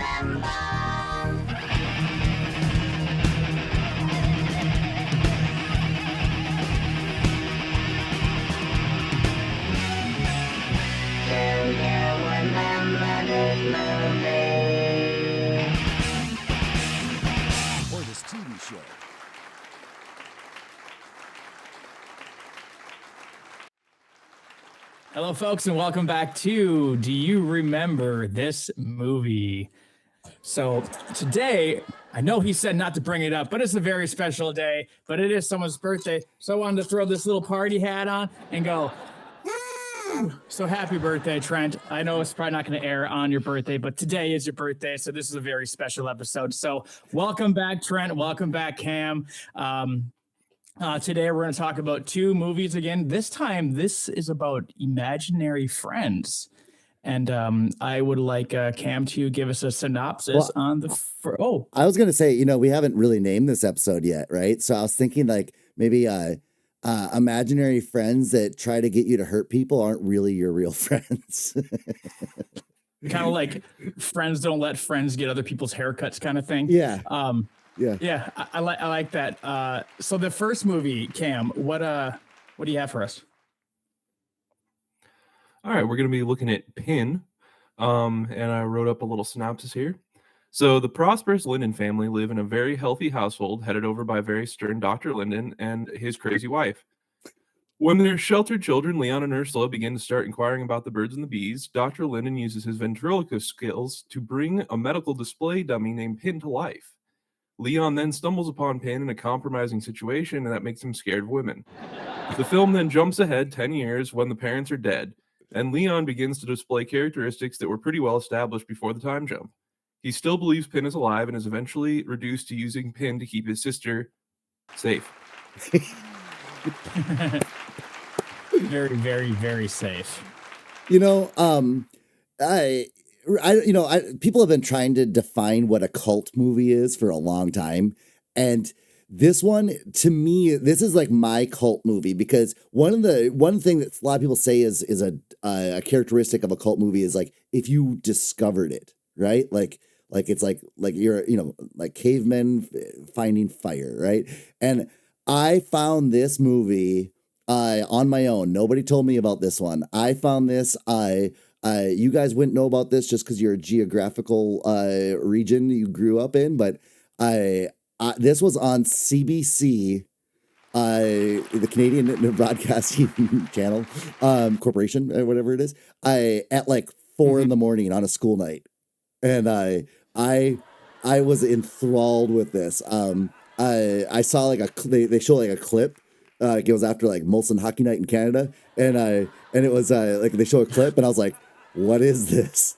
Or this TV show. Hello, folks, and welcome back to Do You Remember This Movie? So today, I know he said not to bring it up, but it's a very special day, but it is someone's birthday, so I wanted to throw this little party hat on and go, woo! So happy birthday, Trent. I know it's probably not going to air on your birthday, but today is your birthday, so this is a very special episode. So welcome back, Trent. Welcome back, Cam. Today we're going to talk about two movies again. This time, this is about imaginary friends. And I would like Cam to give us a synopsis on the... I was going to say, we haven't really named this episode yet, right? So I was thinking like maybe imaginary friends that try to get you to hurt people aren't really your real friends. Kind of like friends don't let friends get other people's haircuts kind of thing. Yeah. Yeah, I like that. So the first movie, Cam, what do you have for us? All right, we're going to be looking at Pin, and I wrote up a little synopsis here. So the prosperous Linden family live in a very healthy household headed over by very stern Dr. Linden and his crazy wife. When their sheltered children, Leon and Ursula, begin to start inquiring about the birds and the bees, Dr. Linden uses his ventriloquist skills to bring a medical display dummy named Pin to life. Leon then stumbles upon Pin in a compromising situation, and that makes him scared of women. The film then jumps ahead 10 years when the parents are dead, and Leon begins to display characteristics that were pretty well established before the time jump. He still believes Pin is alive and is eventually reduced to using Pin to keep his sister safe. Very, very, very safe. People have been trying to define what a cult movie is for a long time. And this one, to me, this is like my cult movie because one thing that a lot of people say is a characteristic of a cult movie is like if you discovered it, right? Like it's like you're, like cavemen finding fire, right? And I found this movie on my own. Nobody told me about this one. I found this. You guys wouldn't know about this just because you're a geographical region you grew up in, but this was on CBC, the Canadian Broadcasting Channel Corporation, whatever it is, at like 4 in the morning on a school night, and I was enthralled with this. I saw like they show like a clip. It was after like Molson Hockey Night in Canada, and it was like they show a clip, and I was like, what is this?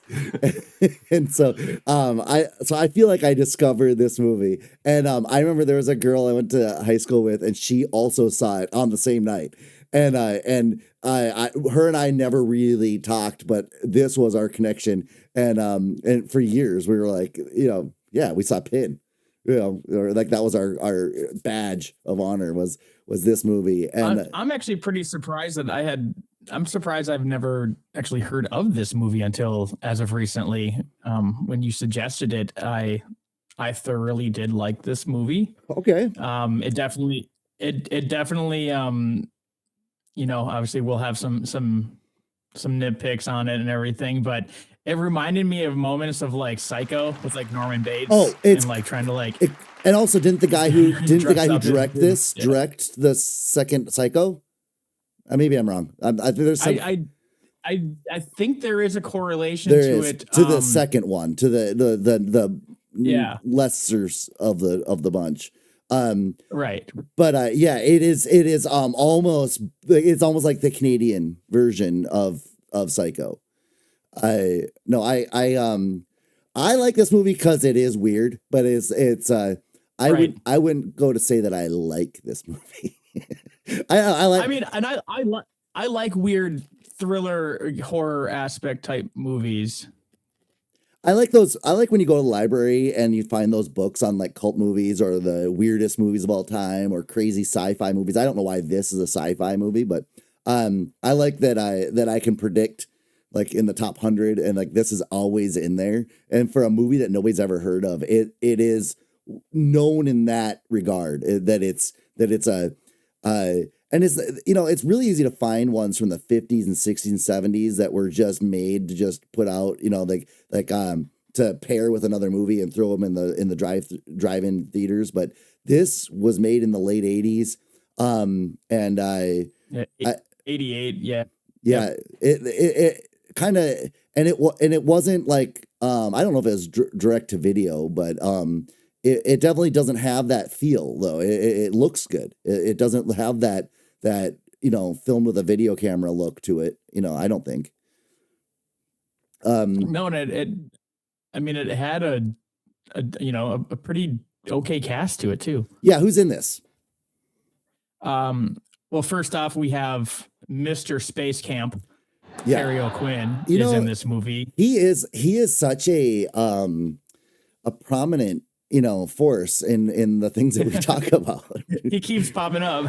And so I feel like I discovered this movie. And I remember there was a girl I went to high school with, and she also saw it on the same night. And her and I never really talked, but this was our connection. And for years we were like, we saw Pin, or like that was our badge of honor was this movie. And I'm actually pretty surprised that I'm surprised I've never actually heard of this movie until as of recently. When you suggested it, I thoroughly did like this movie. Okay. It definitely, obviously we'll have some nitpicks on it and everything, but it reminded me of moments of like Psycho with like Norman Bates. And like trying to like, and also didn't the guy who direct the second Psycho? Maybe I'm wrong. I think there's some... I think there is a correlation to the second one, to the lessers of the bunch. Right. But it is almost like the Canadian version of Psycho. I like this movie because it is weird, but I wouldn't go to say that I like this movie. I like weird thriller horror aspect type movies. I like those. I like when you go to the library and you find those books on like cult movies or the weirdest movies of all time or crazy sci-fi movies. I don't know why this is a sci-fi movie, but I like that I can predict like in the top 100, and like this is always in there. And for a movie that nobody's ever heard of, it is known in that regard, that it's a and it's, it's really easy to find ones from the 50s and 60s and 70s that were just made to just put out, to pair with another movie and throw them in the drive-in theaters. But this was made in the late 80s. And 88, yeah. Yeah, it kind of, and it wasn't like, I don't know if it was direct to video, but it definitely doesn't have that feel though. It looks good. It doesn't have that film with a video camera look to it. I don't think. No, and it had a pretty okay cast to it too. Yeah, who's in this? Well, first off, we have Mr. Space Camp. Yeah. Harry O'Quinn is in this movie. He is such a prominent force in the things that we talk about. He keeps popping up.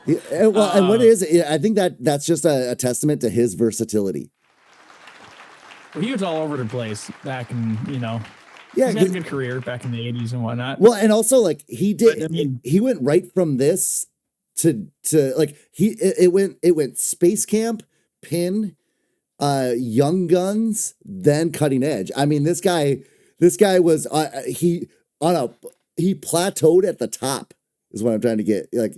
Yeah, well, and what is it? I think that's just a testament to his versatility. Well, he was all over the place back in Yeah, he had a good career back in the 80s and whatnot. Well, and also like he went right from this to like it went Space Camp, Pin, Young Guns, then Cutting Edge. I mean, this guy was he plateaued at the top is what I'm trying to get. Like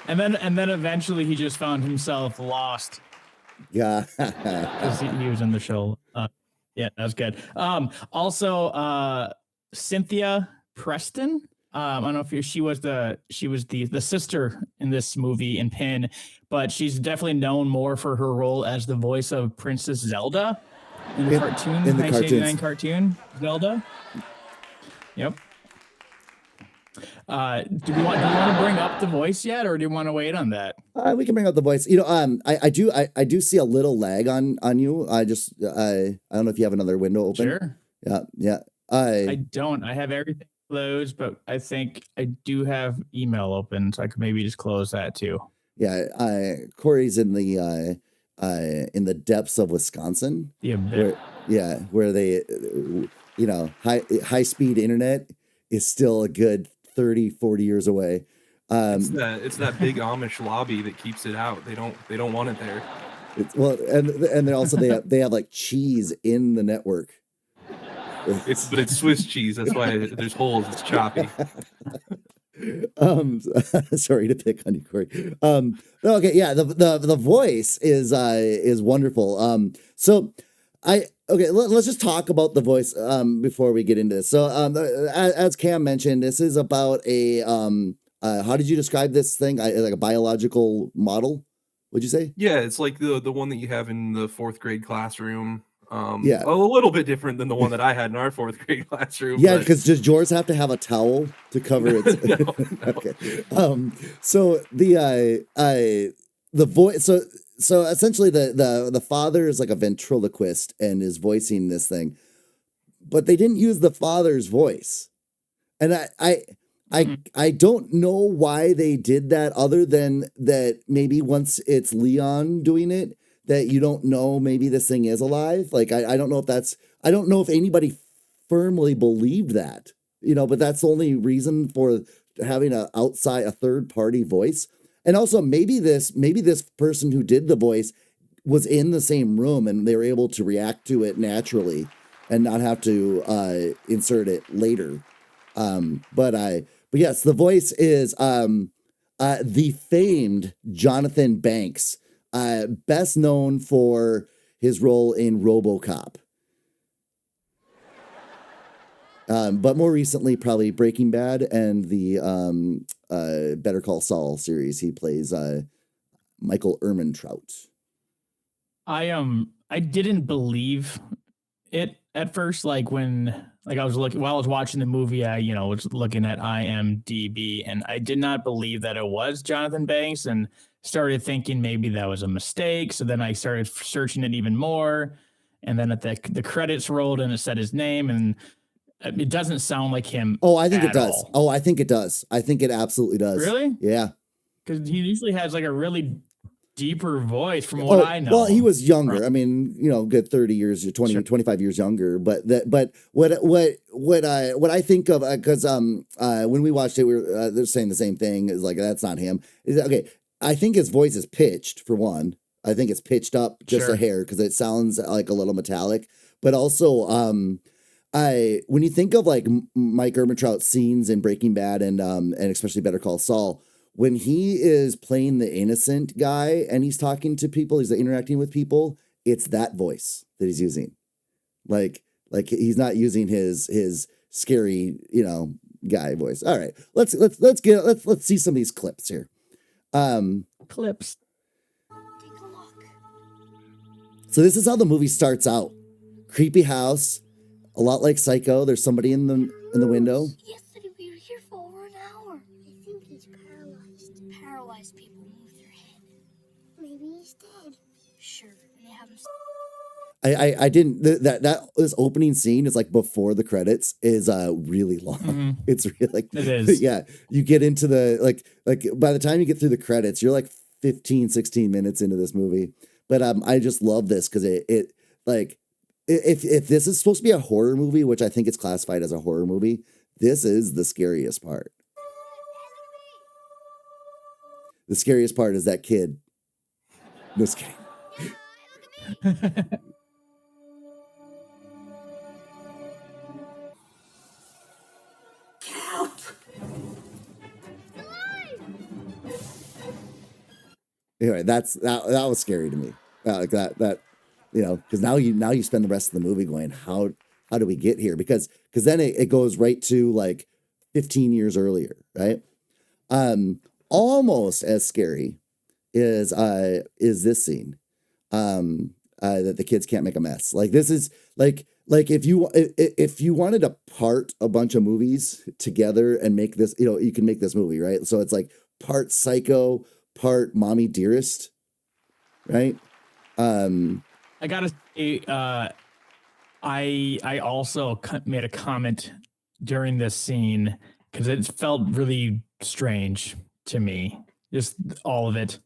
and then eventually he just found himself lost. Yeah. He was in the show. Yeah, that was good. Also, Cynthia Preston. I don't know if she was the sister in this movie in Pin, but she's definitely known more for her role as the voice of Princess Zelda in the cartoon, in the 1989 cartoon Zelda. Yep. Do you want to bring up the voice yet, or do you want to wait on that? We can bring up the voice. I do see a little lag on you. I don't know if you have another window open. Sure. Yeah. I don't. I have everything closed, but I think I do have email open, so I could maybe just close that too. Yeah. Corey's in the depths of Wisconsin. Yeah. Where they, high speed internet is still a good 30, 40 years away. It's that big Amish lobby that keeps it out. They don't want it there. And they're also they have like cheese in the network. It's Swiss cheese. That's why there's holes. It's choppy. Sorry to pick on you, Corey. Okay, yeah, the voice is wonderful. Let's just talk about the voice before we get into this. So as Cam mentioned, this is about a how did you describe this thing? Like a biological model, would you say? Yeah, it's like the one that you have in the 4th grade classroom. Yeah, a little bit different than the one that I had in our 4th grade classroom. Yeah, because does yours have to have a towel to cover it? No. Okay. So the voice. So essentially, the father is like a ventriloquist and is voicing this thing, but they didn't use the father's voice, and I don't know why they did that, other than that maybe once it's Leon doing it, that you don't know maybe this thing is alive. Like I don't know if anybody firmly believed that, but that's the only reason for having a third party voice. And also maybe this person who did the voice was in the same room and they were able to react to it naturally and not have to insert it later. But yes, the voice is the famed Jonathan Banks, best known for his role in RoboCop. But more recently, probably Breaking Bad and the Better Call Saul series. He plays Michael Ehrmantraut. I didn't believe it at first, like when I was looking while I was watching the movie. I was looking at IMDb, and I did not believe that it was Jonathan Banks, and started thinking maybe that was a mistake. So then I started searching it even more, and then at the credits rolled and it said his name, and it doesn't sound like him. Oh, I think it does. All. Oh, I think it does. I think it absolutely does. Really? Yeah. Because he usually has like a really deeper voice from what I know. Well, he was younger. I mean, good 30 years, 20, Sure. 25 years younger. But what I think of, because when we watched it, they're saying the same thing. Is like, that's not him. Okay, I think his voice is pitched for one. I think it's pitched up just a hair because it sounds like a little metallic. But also, when you think of like Mike Ehrmantraut's scenes in Breaking Bad and especially Better Call Saul, when he is playing the innocent guy and he's talking to people, he's interacting with people, it's that voice that he's using. Like he's not using his scary, guy voice. All right, let's see some of these clips here. Clips. Take a look. So this is how the movie starts out. Creepy house, a lot like Psycho. There's somebody in the window. Yesterday we were here for over an hour. I think he's paralyzed. Paralyzed people move their head. Maybe he's dead. Sure, and they have him. I didn't this opening scene is like before the credits is really long. Mm-hmm. It's really like it is. Yeah, you get into the like by the time you get through the credits, you're like 15, 16 minutes into this movie. But I just love this because it like if this is supposed to be a horror movie, which I think it's classified as a horror movie, this is the scariest part. The scariest part is that kid. This kid. Anyway, that was scary to me. Like that because now you spend the rest of the movie going, how do we get here? Because then it goes right to like 15 years earlier, right? Almost as scary is this scene, that the kids can't make a mess. Like this is like if you wanted to part a bunch of movies together and make this, you can make this movie, right? So it's like part Psycho, part Mommy Dearest, right? I gotta say, I also made a comment during this scene because it felt really strange to me. Just all of it.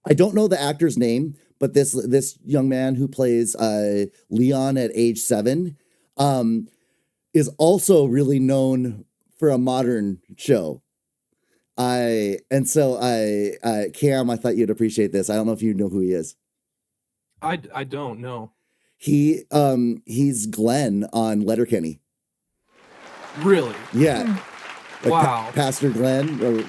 I don't know the actor's name, but this young man who plays Leon at age 7 is also really known for a modern show. Cam, I thought you'd appreciate this. I don't know if you know who he is. I don't know. He's Glenn on Letterkenny. Really? Yeah. Like wow. Pastor Glenn. Or,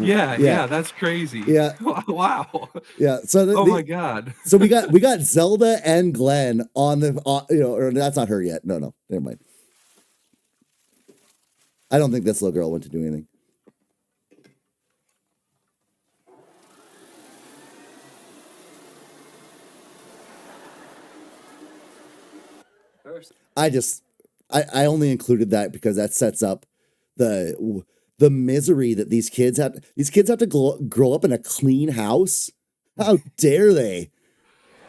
yeah, that's crazy. Yeah. Wow. Yeah. So my God. So we got Zelda and Glenn on the or that's not her yet. No, never mind. I don't think this little girl went to do anything. I only included that because that sets up the misery that these kids have. These kids have to grow up in a clean house. How dare they?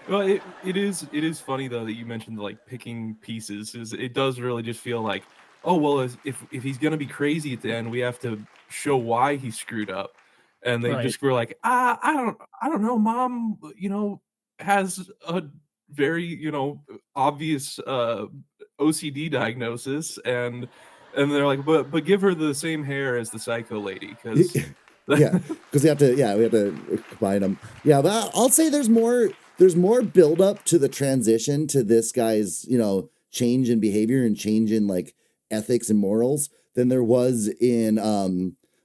Well, it is funny though that you mentioned like picking pieces. It does really just feel like, oh well, if he's gonna be crazy at the end, we have to show why he screwed up, and they just were like, I don't know, Mom, has a very obvious OCD diagnosis, and they're like, but give her the same hair as the Psycho lady, because because we have to combine them. Yeah, but I'll say there's more build up to the transition to this guy's change in behavior and change in like ethics and morals than there was in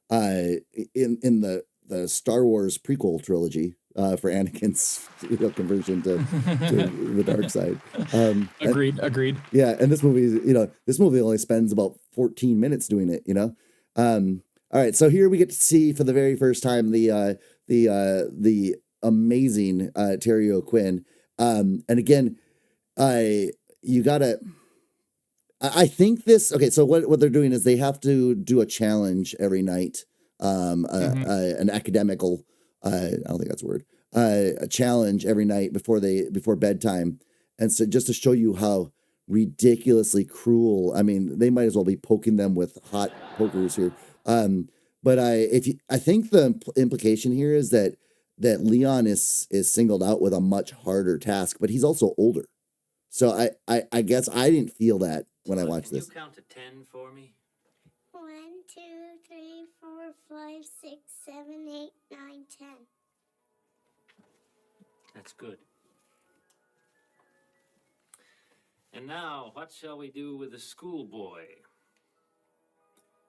the Star Wars prequel trilogy. For Anakin's conversion to the dark side. Agreed. Yeah, and this movie only spends about 14 minutes doing it. All right, so here we get to see for the very first time the amazing Terry O'Quinn. And again, I think this. Okay, so what they're doing is they have to do a challenge every night. An academical. I don't think that's a word. A challenge every night before bedtime, and so just to show you how ridiculously cruel. I mean, they might as well be poking them with hot pokers here. But I think the implication here is that Leon is singled out with a much harder task, but he's also older. So I guess I didn't feel that when I watched this. Can you count to 10 for me? 1, 2, 3, 4, 5, 6, 7, 8, 9, 10. That's good. And now, what shall we do with the schoolboy?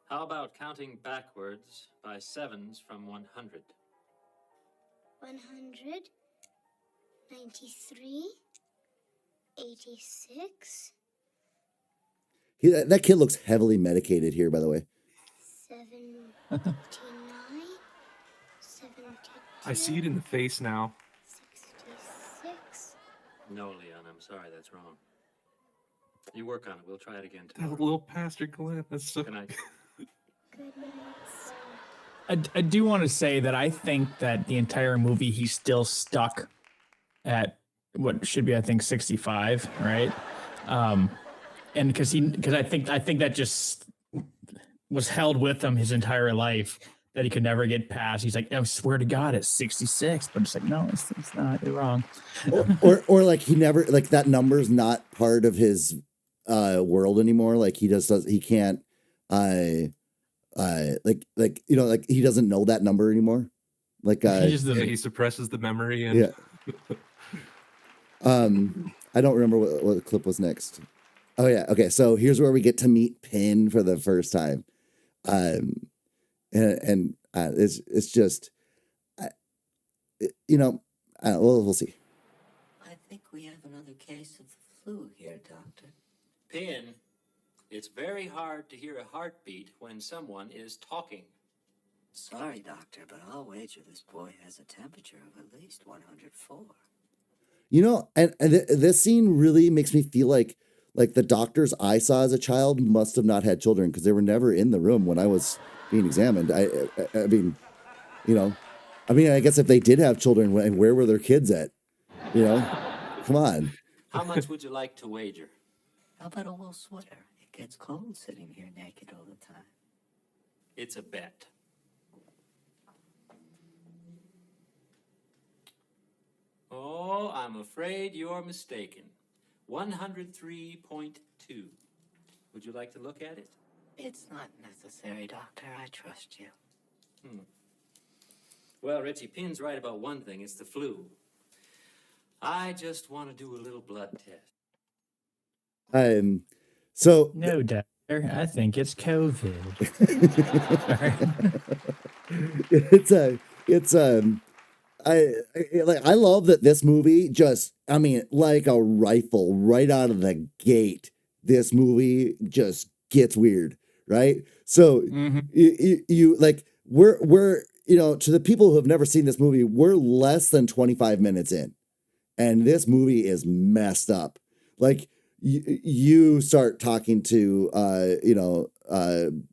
How about counting backwards by sevens from 100? 100, 93, 86, That kid looks heavily medicated here, by the way. 79, 72. I see it in the face now. 66. No, Leon, I'm sorry, that's wrong. You work on it. We'll try it again That tomorrow. little Pastor Glenn. That's so. Good night. Good night, sir. I do want to say that I think that the entire movie he's still stuck at what should be, I think, 65, right? And because I think that just was held with him his entire life, that he could never get past. He's like, I swear to God, it's 66, but it's like, no, it's not. You're wrong. or like he never, like that number's not part of his world anymore. Like he can't like he doesn't know that number anymore. Like He suppresses the memory and yeah. I don't remember what the clip was next. Oh yeah, okay. So here's where we get to meet Pin for the first time, and it's just, we'll see. I think we have another case of the flu here, Doctor. Pin, it's very hard to hear a heartbeat when someone is talking. Sorry, Doctor, but I'll wager this boy has a temperature of at least 104. This scene really makes me feel like the doctors I saw as a child must have not had children because they were never in the room when I was being examined. I mean, I guess if they did have children, where were their kids at? Come on. How much would you like to wager? How about a wool sweater? It gets cold sitting here naked all the time. It's a bet. Oh, I'm afraid you're mistaken. 103.2. Would you like to look at it? It's not necessary, Doctor. I trust you. Well, Richie, Pin's right about one thing. It's the flu. I just want to do a little blood test. So No, Doctor. I think it's COVID. I love that this movie like a rifle right out of the gate. This movie just gets weird, right? So you like we're to the people who have never seen this movie, we're less than 25 minutes in, and this movie is messed up. Like you start talking to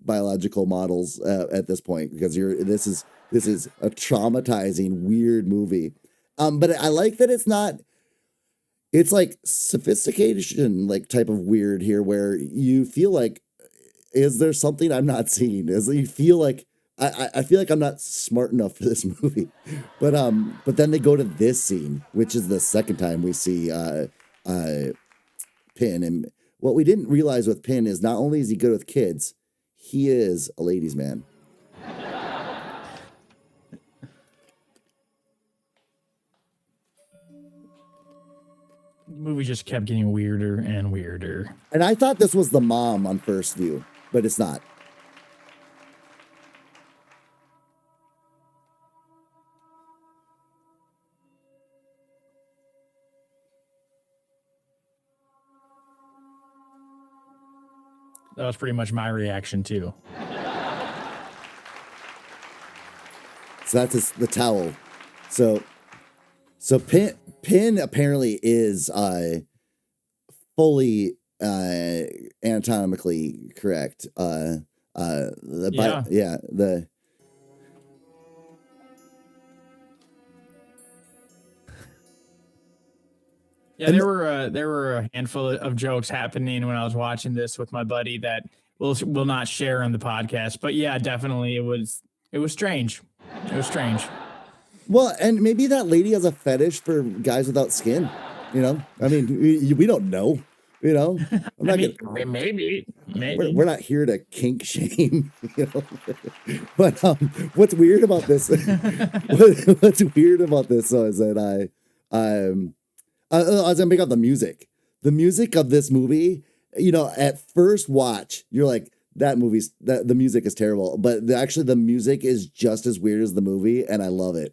biological models at this point because this is a traumatizing, weird movie. But I like that it's like sophistication, like type of weird here where you feel like, is there something I'm not seeing? You feel like, I feel like I'm not smart enough for this movie. But then they go to this scene, which is the second time we see Pin. And what we didn't realize with Pin is not only is he good with kids, he is a ladies' man. The movie just kept getting weirder and weirder. And I thought this was the mom on first view, but it's not. That was pretty much my reaction too. So that's the towel. So Pin apparently is fully anatomically correct. Yeah, there were a handful of jokes happening when I was watching this with my buddy that we'll not share on the podcast. But yeah, definitely it was strange. It was strange. Well, and maybe that lady has a fetish for guys without skin. You know, I mean, we don't know. You know, I'm not gonna. Maybe. We're not here to kink shame, you know. But what's weird about this? What's weird about this though is that I was gonna pick up the music. The music of this movie, you know, at first watch, you're like, the music is terrible, but actually the music is just as weird as the movie, and I love it.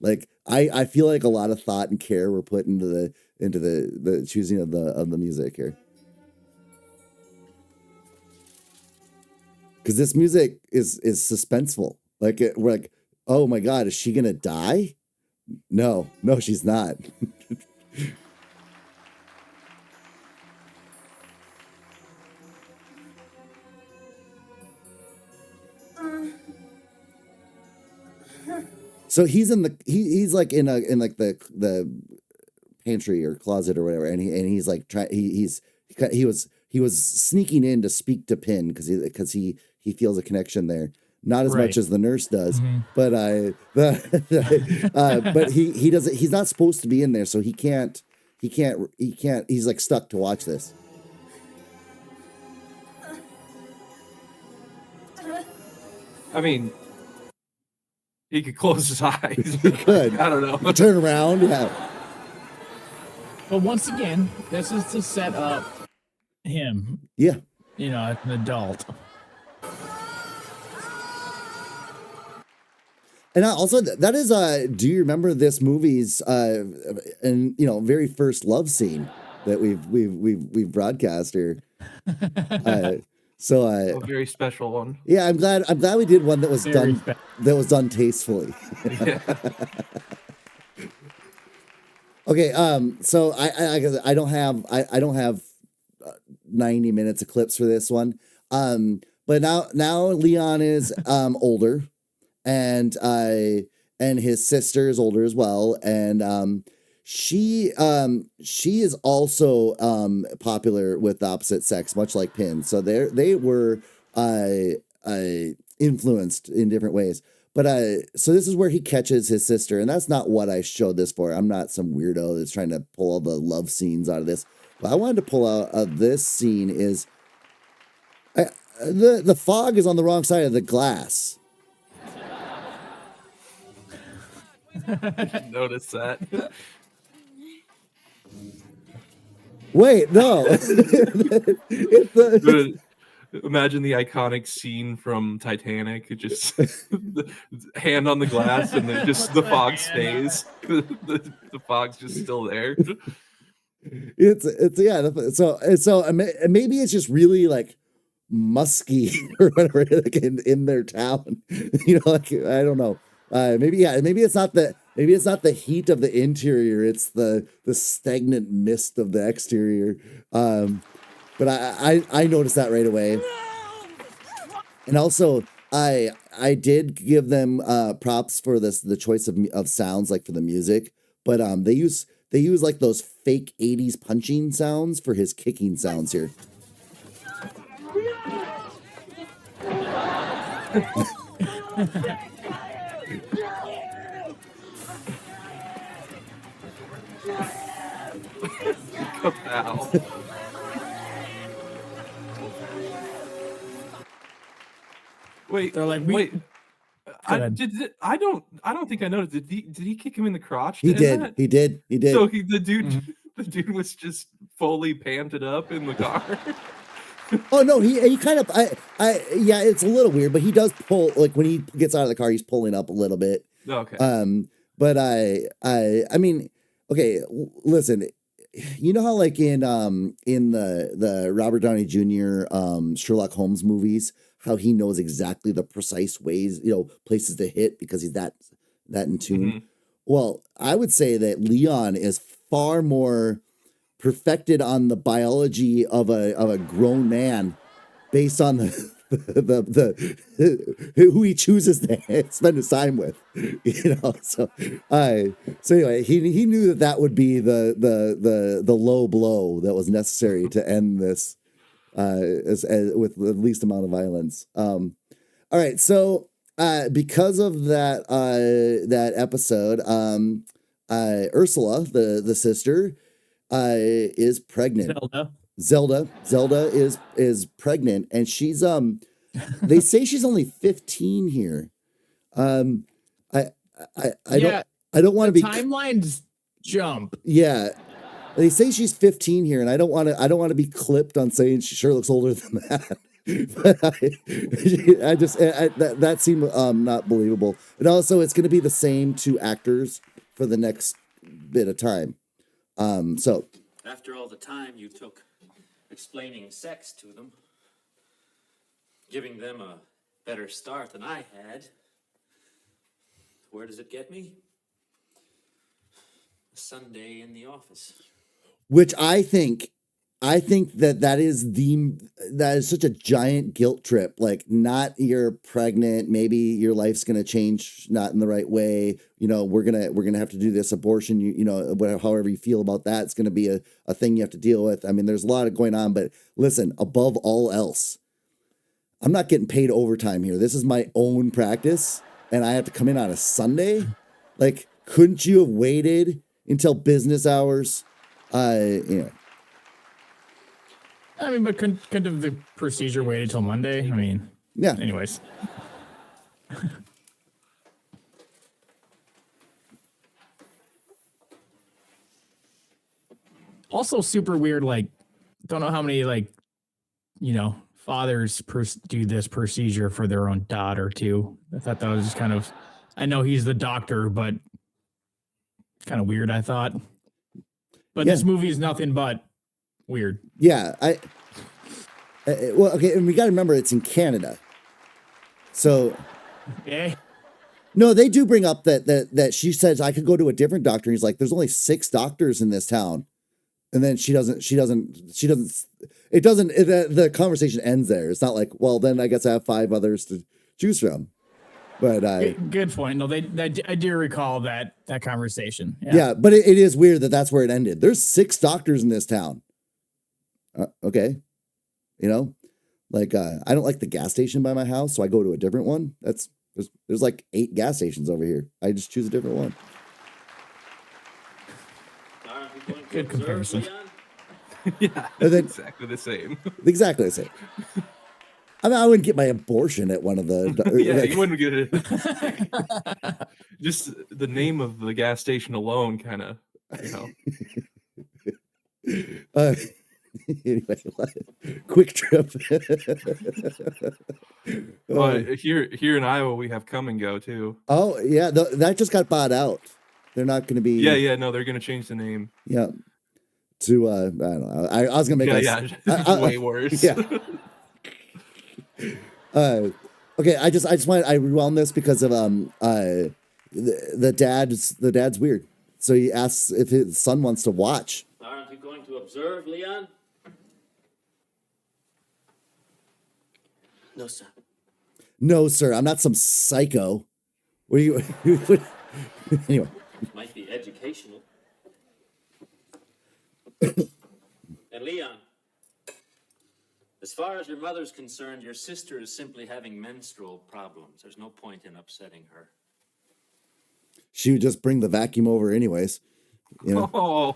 Like I feel like a lot of thought and care were put into the choosing of the music here. Because this music is suspenseful. Like we're like, oh my God, is she gonna die? No, she's not. So he's he's like in like the pantry or closet or whatever, and he's like he was sneaking in to speak to Pin because he feels a connection there, not as much as the nurse does, but but he doesn't, he's not supposed to be in there, so he can't he's like stuck to watch this. I mean, he could close his eyes. He could. I don't know. Turn around, yeah. But once again, this is to set up him. Yeah. You know, as an adult. And also, that is, do you remember this movie's, and you know, very first love scene that we've broadcast here? So A very special one. yeah, I'm glad we did one that was done tastefully. Yeah. Okay, so I don't have 90 minutes of clips for this one. But now Leon is older, and his sister is older as well, and she is also popular with the opposite sex, much like Pin. So they were influenced in different ways. But so this is where he catches his sister, and that's not what I showed this for. I'm not some weirdo that's trying to pull all the love scenes out of this. What I wanted to pull out of this scene is the fog is on the wrong side of the glass. Notice that. Wait, no. Imagine the iconic scene from Titanic. It just the hand on the glass, and then just the fog stays. The fog's just still there. It's yeah. So maybe it's just really like musky or whatever, like in their town. You know, like I don't know. Maybe it's not the heat of the interior. It's the stagnant mist of the exterior. But I noticed that right away. And also, I did give them props for the choice of sounds, like for the music. But they use like those fake 80s punching sounds for his kicking sounds here. Ow. Wait, They're like, wait. I ahead. don't think I noticed. Did he kick him in the crotch? He in did. that? He did. So the dude was just fully panted up in the car. Oh no, he kind of yeah, it's a little weird, but he does pull, like when he gets out of the car, he's pulling up a little bit. Okay. But I mean, okay, listen, you know how like in the Robert Downey Jr. Sherlock Holmes movies, how he knows exactly the precise ways, you know, places to hit because he's that in tune. Mm-hmm. Well, I would say that Leon is far more perfected on the biology of a grown man based on the who he chooses to spend his time with, you know. So anyway, he knew that would be the low blow that was necessary to end this as with the least amount of violence. All right, so because of that episode, Ursula, the sister, is pregnant. Zelda is pregnant, and she's they say she's only 15 here. I don't want to be timelines jump. Yeah. They say she's 15 here, and I don't want to be clipped on saying she sure looks older than that. But that seemed not believable. And also, it's going to be the same two actors for the next bit of time. So After all the time you took explaining sex to them, giving them a better start than I had, where does it get me? A Sunday in the office. which I think that is such a giant guilt trip. Like, not you're pregnant, maybe your life's gonna change not in the right way. We're gonna have to do this abortion. However you feel about that, it's gonna be a thing you have to deal with. I mean, there's a lot going on, but listen, above all else, I'm not getting paid overtime here. This is my own practice, and I have to come in on a Sunday. Like, couldn't you have waited until business hours? I mean, but couldn't have the procedure waited till Monday? I mean, yeah. Anyways. Also super weird, like, don't know how many, like, fathers do this procedure for their own daughter too. I thought that was just kind of, I know he's the doctor, but kind of weird, I thought. But this movie is nothing but weird. Yeah, well, okay, and we got to remember it's in Canada. So, yeah. No, they do bring up that she says I could go to a different doctor. And he's like, there's only 6 doctors in this town, and then the conversation ends there. It's not like, well, then I guess I have 5 others to choose from. But good point. No, I do recall that conversation. Yeah, but it is weird that's where it ended. There's 6 doctors in this town. Okay. I don't like the gas station by my house, so I go to a different one. There's like 8 gas stations over here. I just choose a different one. Good comparison. Yeah, And then, exactly the same. Exactly the same. I mean, I wouldn't get my abortion at one of the. Yeah, you wouldn't get it. Just the name of the gas station alone, kind of, Anyway, quick trip. Here in Iowa, we have Come and Go too. Oh yeah, that just got bought out. They're not going to be. Yeah. No, they're going to change the name. Yeah. To I don't know. I was going to make way worse. Yeah. Okay. I rewound this because of the dad's weird. So he asks if his son wants to watch. Aren't you going to observe, Leon? No, sir. No, sir. I'm not some psycho. What are you? Anyway. Might be educational. And Leon, as far as your mother's concerned, your sister is simply having menstrual problems. There's no point in upsetting her. She would just bring the vacuum over anyways. Oh.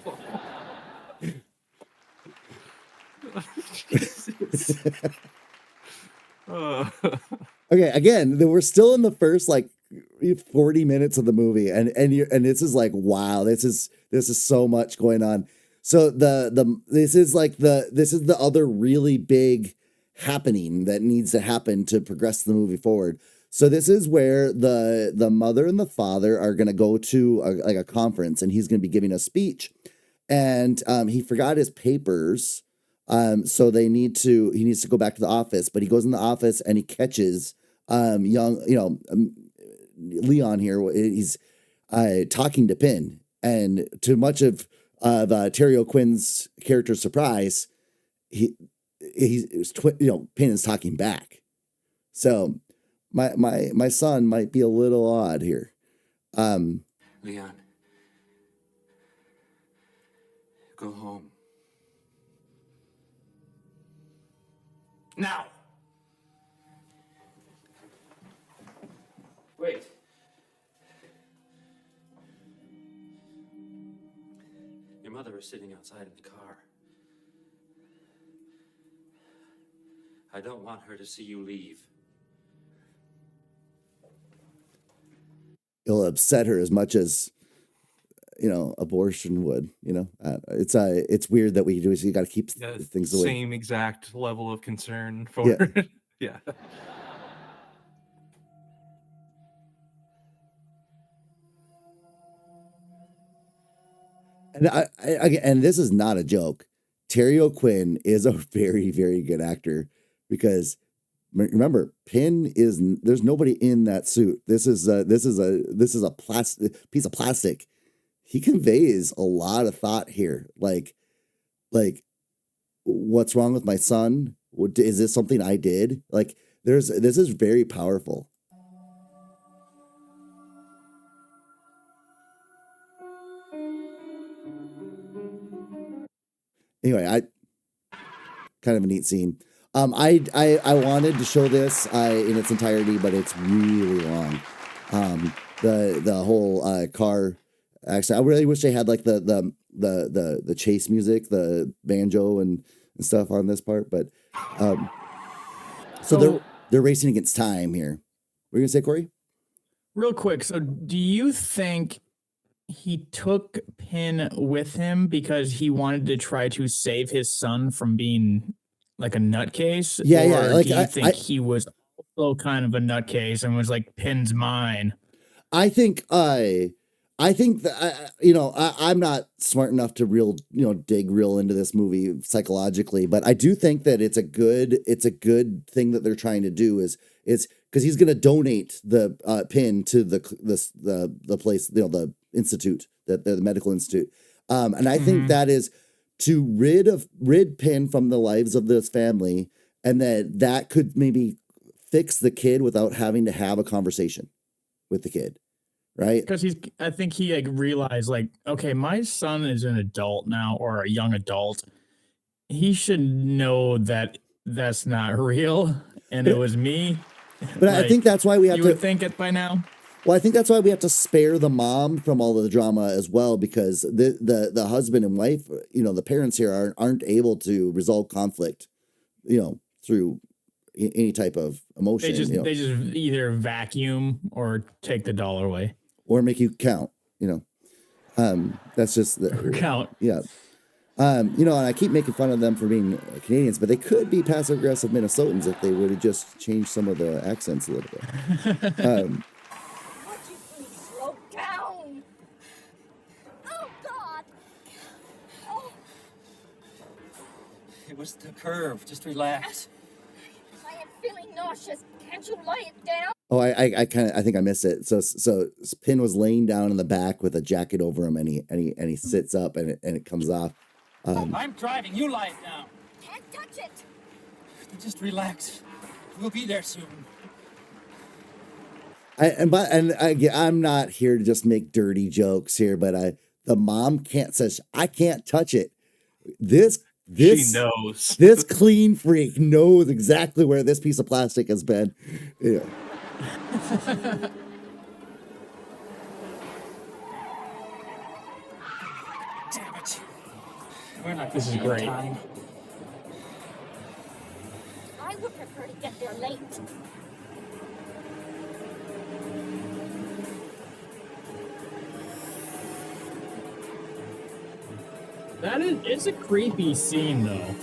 Okay, again, we're still in the first 40 minutes of the movie, and this is like, wow, this is so much going on. So this is the other really big happening that needs to happen to progress the movie forward. So this is where the mother and the father are going to go to a conference, and he's going to be giving a speech, and he forgot his papers. So he needs to go back to the office, but he goes in the office and he catches Leon here. He's talking to Pin, and to much of Terry O'Quinn's character's surprise, Pin is talking back. So my son might be a little odd here. Leon, go home. Now. Wait. Your mother is sitting outside in the car. I don't want her to see you leave. It'll upset her as much as abortion would. It's weird that we do. So you got to keep things away. Same exact level of concern for. Yeah. And and this is not a joke. Terry O'Quinn is a very, very good actor because remember, there's nobody in that suit. This is a piece of plastic. He conveys a lot of thought here. Like what's wrong with my son? Is this something I did? Like this is very powerful. Anyway, kind of a neat scene. I wanted to show this in its entirety, but it's really long. The whole car accident. I really wish they had like the chase music, the banjo and stuff on this part, but so they're racing against time here. What are you gonna say, Corey? Real quick, so do you think he took Pin with him because he wanted to try to save his son from being like a nutcase? Yeah, or yeah. Like, do you think he was also kind of a nutcase and was like, Pin's mine? I think that I'm not smart enough to dig real into this movie psychologically, but I do think that it's a good thing that they're trying to do is because he's going to donate the Pin to the place, the institute, the medical institute, and I think that is to rid Pin from the lives of this family, and that could maybe fix the kid without having to have a conversation with the kid. Right. Because I think he like realized like, okay, my son is an adult now or a young adult. He should know that that's not real. And it was me. But I think that's why we have you to would think it by now. Well, I think that's why we have to spare the mom from all of the drama as well, because the husband and wife, the parents here aren't able to resolve conflict, through any type of emotion. They just either vacuum or take the dollar away. Or make you count, that's just the count. Yeah. And I keep making fun of them for being Canadians, but they could be passive aggressive Minnesotans if they would have just changed some of the accents a little bit. Would you please slow down? Oh, God. Oh, It was the curve. Just relax. I am feeling nauseous. Can't you lie it down? Oh, I think I missed it. So Pin was laying down in the back with a jacket over him, and he sits up, and it comes off. I'm driving. You lie it down. Can't touch it. Just relax. We'll be there soon. I'm not here to just make dirty jokes here, but the mom says I can't touch it. She knows. This clean freak knows exactly where this piece of plastic has been. Yeah. Damn it. We're not This is great. time. I would prefer to get there late. It's a creepy scene though.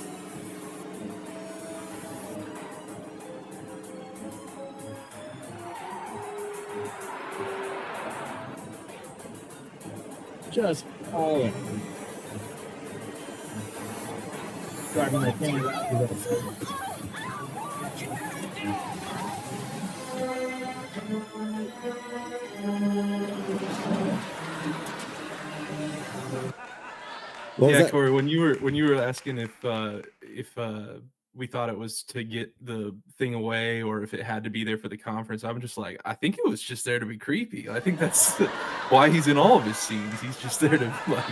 Just all of it. Driving my thing around. Corey, when you were asking if we thought it was to get the thing away or if it had to be there for the conference, I'm just like, I think it was just there to be creepy. I think that's why he's in all of his scenes. He's just there to like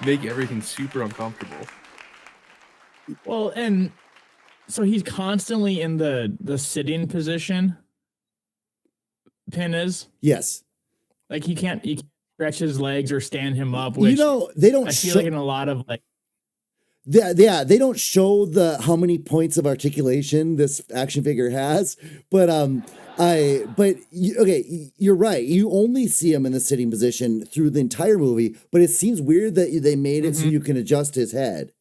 make everything super uncomfortable. Well, and so he's constantly in the sitting position. Pin is? Yes. Like you can't stretch his legs or stand him up, which They don't I feel show. like in a lot of like Yeah, they don't show how many points of articulation this action figure has, but you're right. You only see him in the sitting position through the entire movie, but it seems weird that they made it so you can adjust his head.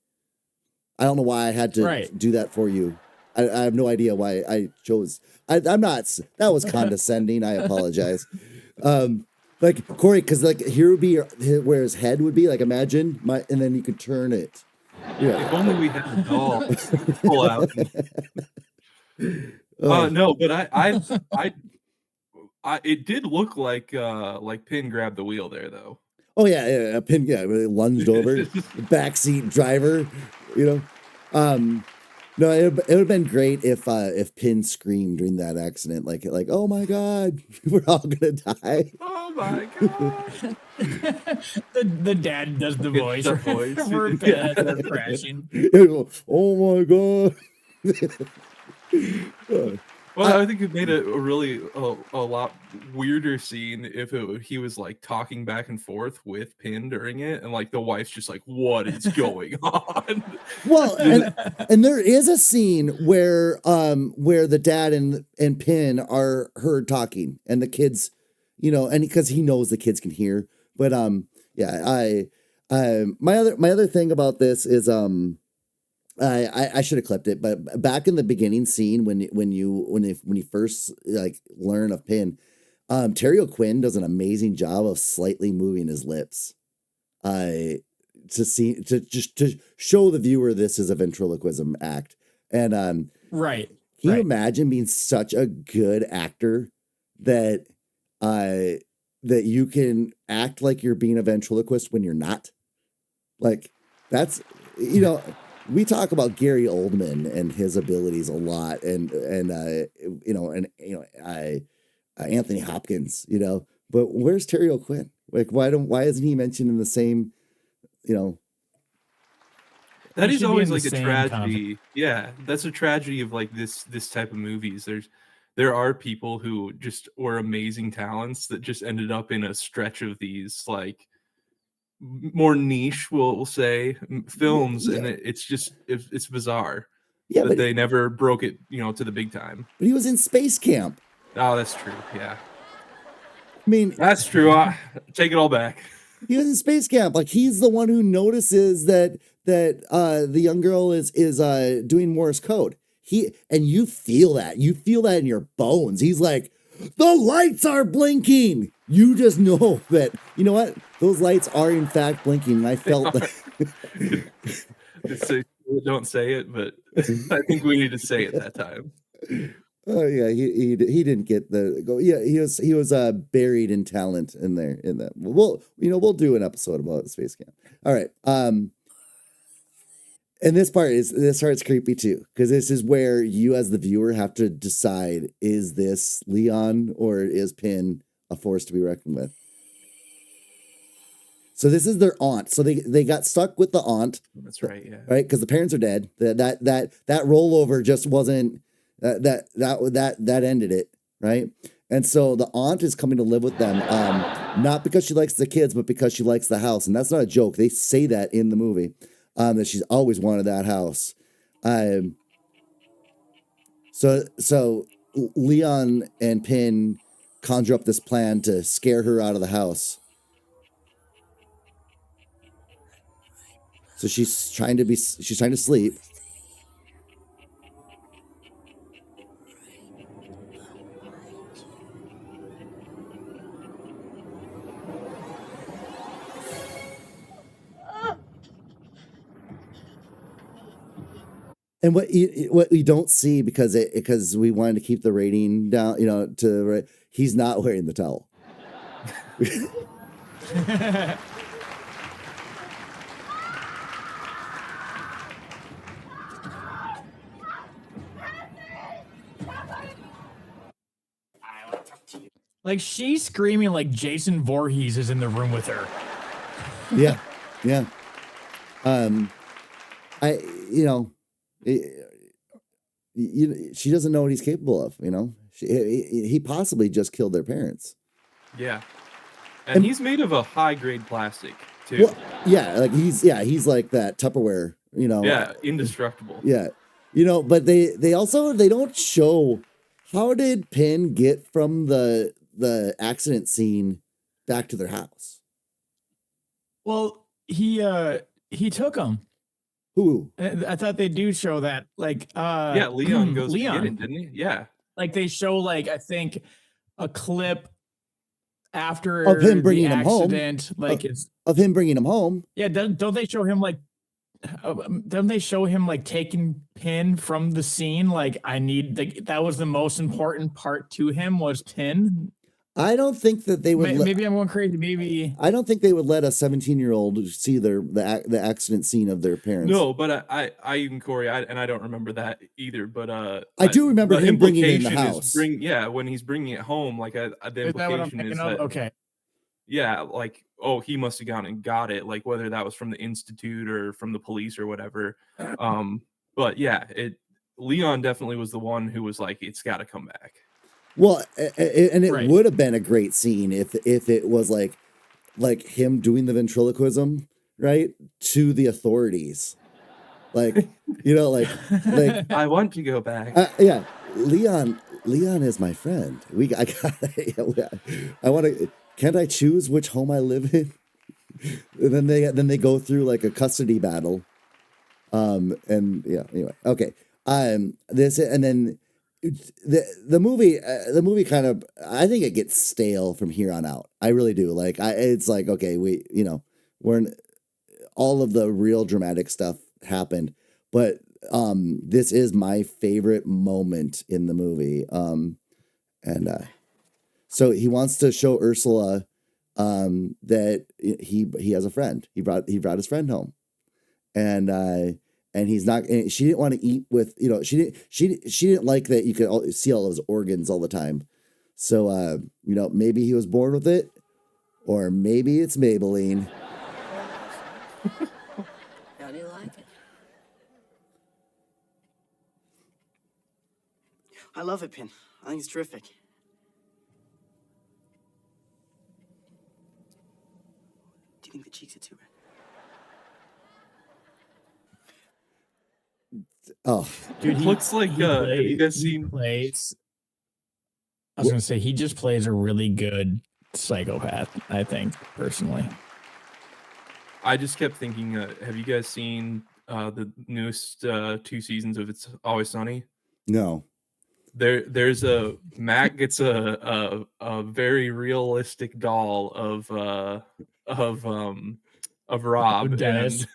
I don't know why I had to do that for you. I have no idea why I chose. I'm not. That was condescending. I apologize. Like Corey, because like here would be where his head would be. Like imagine and then you could turn it. Yeah. If only we had a doll to pull out. No, but I it did look like Pin grabbed the wheel there though. Oh yeah, Pin really lunged over, backseat driver, No, it would have been great if Pin screamed during that accident, like oh my god, we're all gonna die. Oh my god. the dad does the voice for Yeah. Pin crashing. Oh my god. Well, I think it made a really a lot weirder scene if he was like talking back and forth with Pin during it, and like the wife's just like, "What is going on?" Well, and there is a scene where the dad and Pin are heard talking, and the kids, and because he knows the kids can hear. But my other thing about this is I should have clipped it, but back in the beginning scene when you first like learn of Pin, Terry O'Quinn does an amazing job of slightly moving his lips, to show the viewer this is a ventriloquism act, and right. Can you imagine being such a good actor that you can act like you're being a ventriloquist when you're not? Like that's we talk about Gary Oldman and his abilities a lot, and Anthony Hopkins, but where's Terry O'Quinn? Like, why isn't he mentioned in the same, That is always like a tragedy. Yeah, that's a tragedy of like this type of movies. There are people who just were amazing talents that just ended up in a stretch of these like more niche, we'll say, films, and it's bizarre that they never broke it, to the big time. But he was in Space Camp. Oh, that's true. Yeah, I mean, that's true. I take it all back. He was in Space Camp. Like he's the one who notices that the young girl is doing Morse code. You feel that. You feel that in your bones. He's like, the lights are blinking. You just know that, you know what? Those lights are in fact blinking. And I felt that. Don't say it, but I think we need to say it that time. Oh yeah, he didn't get the go. Yeah, he was buried in talent in that. We'll do an episode about Space Camp. All right. And this part's creepy too, because this is where you as the viewer have to decide, is this Leon or is Pin a force to be reckoned with? So this is their aunt. So they got stuck with the aunt. That's right, yeah. Right? Because the parents are dead. That rollover just wasn't that ended it, right? And so the aunt is coming to live with them, not because she likes the kids, but because she likes the house. And that's not a joke. They say that in the movie. That she's always wanted that house. So Leon and Pin conjure up this plan to scare her out of the house. So she's trying to sleep. And what we don't see because we wanted to keep the rating down, he's not wearing the towel. Like she's screaming like Jason Voorhees is in the room with her. Yeah. She doesn't know what he's capable of, he possibly just killed their parents. Yeah. And he's made of a high grade plastic too. Well, yeah, like he's like that Tupperware, Yeah, indestructible. Yeah. But they don't show how did Pin get from the accident scene back to their house. Well, he took him. Who? I thought they do show that. Like, Yeah, Leon goes Leon. to get it, didn't he? Yeah. Like they show, like, I think a clip after Of him bringing the him home. accident, like it's Of him bringing him home. yeah. Don't they show him like? Don't they show him like taking Pin from the scene? Like that was the most important part to him was Pin. I don't think that they would. Maybe I'm going crazy. Maybe I don't think they would let a 17-year-old see the accident scene of their parents. No, but I even Corey, I don't remember that either. But I do remember him bringing it in the implication house. when he's bringing it home, like the is that what I'm implication thinking is of? that Okay. yeah, like he must have gone and got it, like whether that was from the institute or from the police or whatever. But yeah, Leon definitely was the one who was like, it's got to come back. Well, and it Right. would have been a great scene if it was like him doing the ventriloquism, right, to the authorities, like like I want to go back. yeah, Leon is my friend. I want to. Can't I choose which home I live in? And then they go through like a custody battle. And yeah, anyway, okay. This and then. The movie kind of, I think it gets stale from here on out. I really do. Like it's like, okay, all of the real dramatic stuff happened, but this is my favorite moment in the movie. So he wants to show Ursula that he has a friend. He brought his friend home, and he's not. And she didn't want to eat with She didn't like that you could see all his organs all the time. So maybe he was born with it, or maybe it's Maybelline. How do you like it? I love it, Pin. I think it's terrific. Do you think the cheeks are too red? Oh, Dude, It looks like have you guys seen? Plays. I was gonna say he just plays a really good psychopath. I think personally. I just kept thinking, have you guys seen the newest 2 seasons of It's Always Sunny? no. There's Matt gets a very realistic doll of Rob Dennis.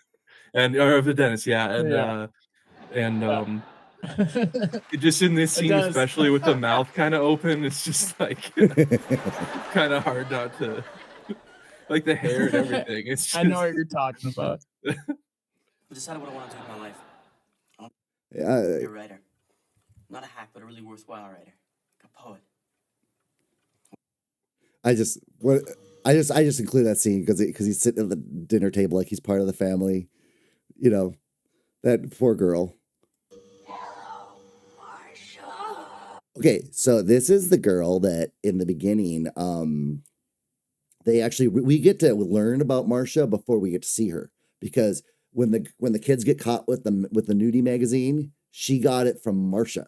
or of the dentist, yeah, just in this scene, does. especially with the mouth kind of open, it's just like kind of hard not to like the hair and everything. It's just, I know what you're talking about. I decided what I want to do with my life. Yeah, Be a writer. Not a hack, but a really worthwhile writer. Like a poet. I just include that scene because he's sitting at the dinner table like he's part of the family. That poor girl. Okay, so this is the girl that in the beginning, we get to learn about Marcia before we get to see her, because when the kids get caught with the nudie magazine, she got it from Marcia,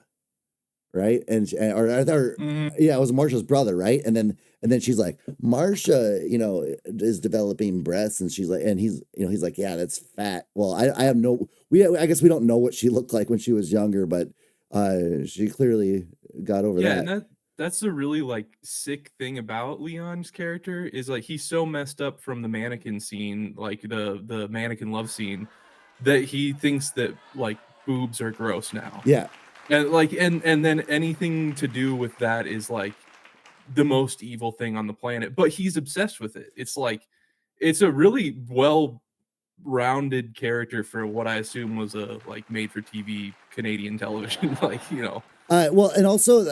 right? And yeah, it was Marcia's brother, right? And then she's like, Marcia, is developing breasts, and she's like, and he's like, yeah, that's fat. Well, I guess we don't know what she looked like when she was younger, but she clearly got over that. And that's the really like sick thing about Leon's character is like he's so messed up from the mannequin scene, like the mannequin love scene, that he thinks that like boobs are gross now. Yeah. And like and then anything to do with that is like the most evil thing on the planet, but he's obsessed with it. It's like it's a really well-rounded character for what I assume was a like made for TV Canadian television, Well, and also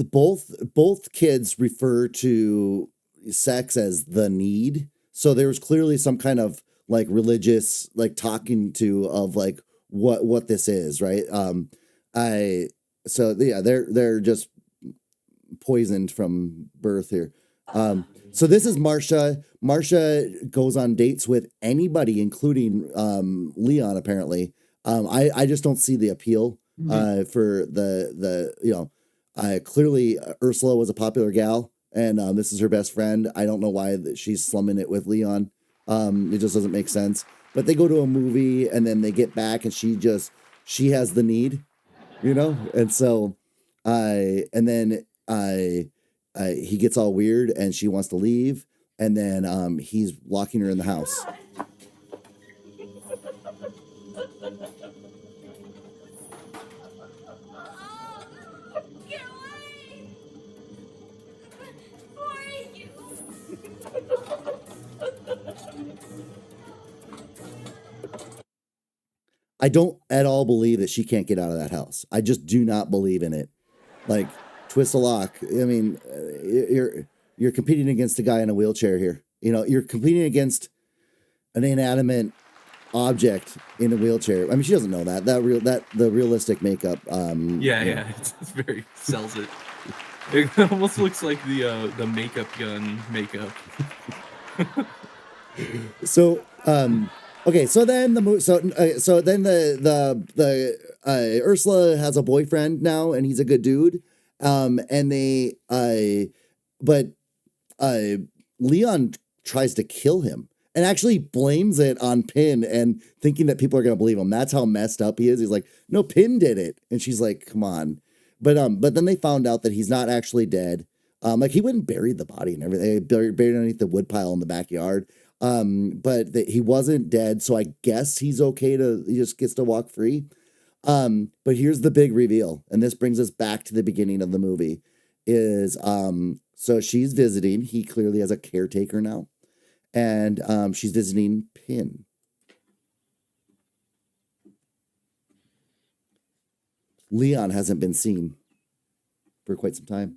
both kids refer to sex as the need. So there was clearly some kind of like religious like talking to of like what this is, right? They're just poisoned from birth here. So this is Marcia. Marcia goes on dates with anybody, including Leon. Apparently, I just don't see the appeal for clearly Ursula was a popular gal, and this is her best friend. I don't know why she's slumming it with Leon. It just doesn't make sense. But they go to a movie and then they get back, and she has the need, and so he gets all weird and she wants to leave, and then he's locking her in the house. Get away! Who are you? I don't at all believe that she can't get out of that house. I just do not believe in it. Like, twist a lock. I mean, you're competing against a guy in a wheelchair here. You're competing against an inanimate object in a wheelchair. I mean, she doesn't know that. The realistic makeup. It's very sells it. It almost looks like the makeup gun makeup. So okay, so then the Ursula has a boyfriend now, and he's a good dude. But Leon tries to kill him and actually blames it on Pin, and thinking that people are gonna believe him. That's how messed up he is. He's like, no, Pin did it, and she's like, come on. But then they found out that he's not actually dead. Like, he went and buried the body and everything, buried underneath the woodpile in the backyard. But he wasn't dead, so I guess he just gets to walk free. But here's the big reveal, and this brings us back to the beginning of the movie, is so she's visiting. He clearly has a caretaker now, and she's visiting Pin. Leon hasn't been seen for quite some time.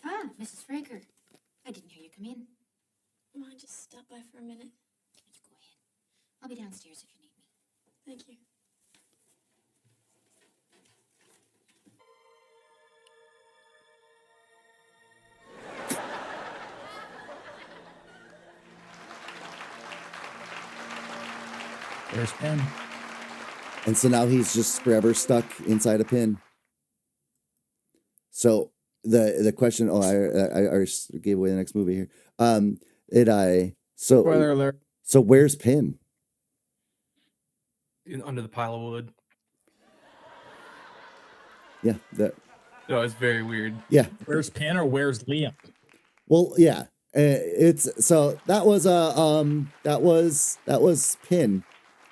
Ah, Mrs. Fraker. I didn't hear you come in. I just stop by for a minute. You go ahead. I'll be downstairs if you need me. Thank you. There's Pin. And so now he's just forever stuck inside a pin. So the question, I gave away the next movie here. Spoiler alert. So where's Pin? Under the pile of wood. Yeah, No, it's very weird. yeah. Where's Pin or where's Liam? Well, yeah. It's so that was Pin,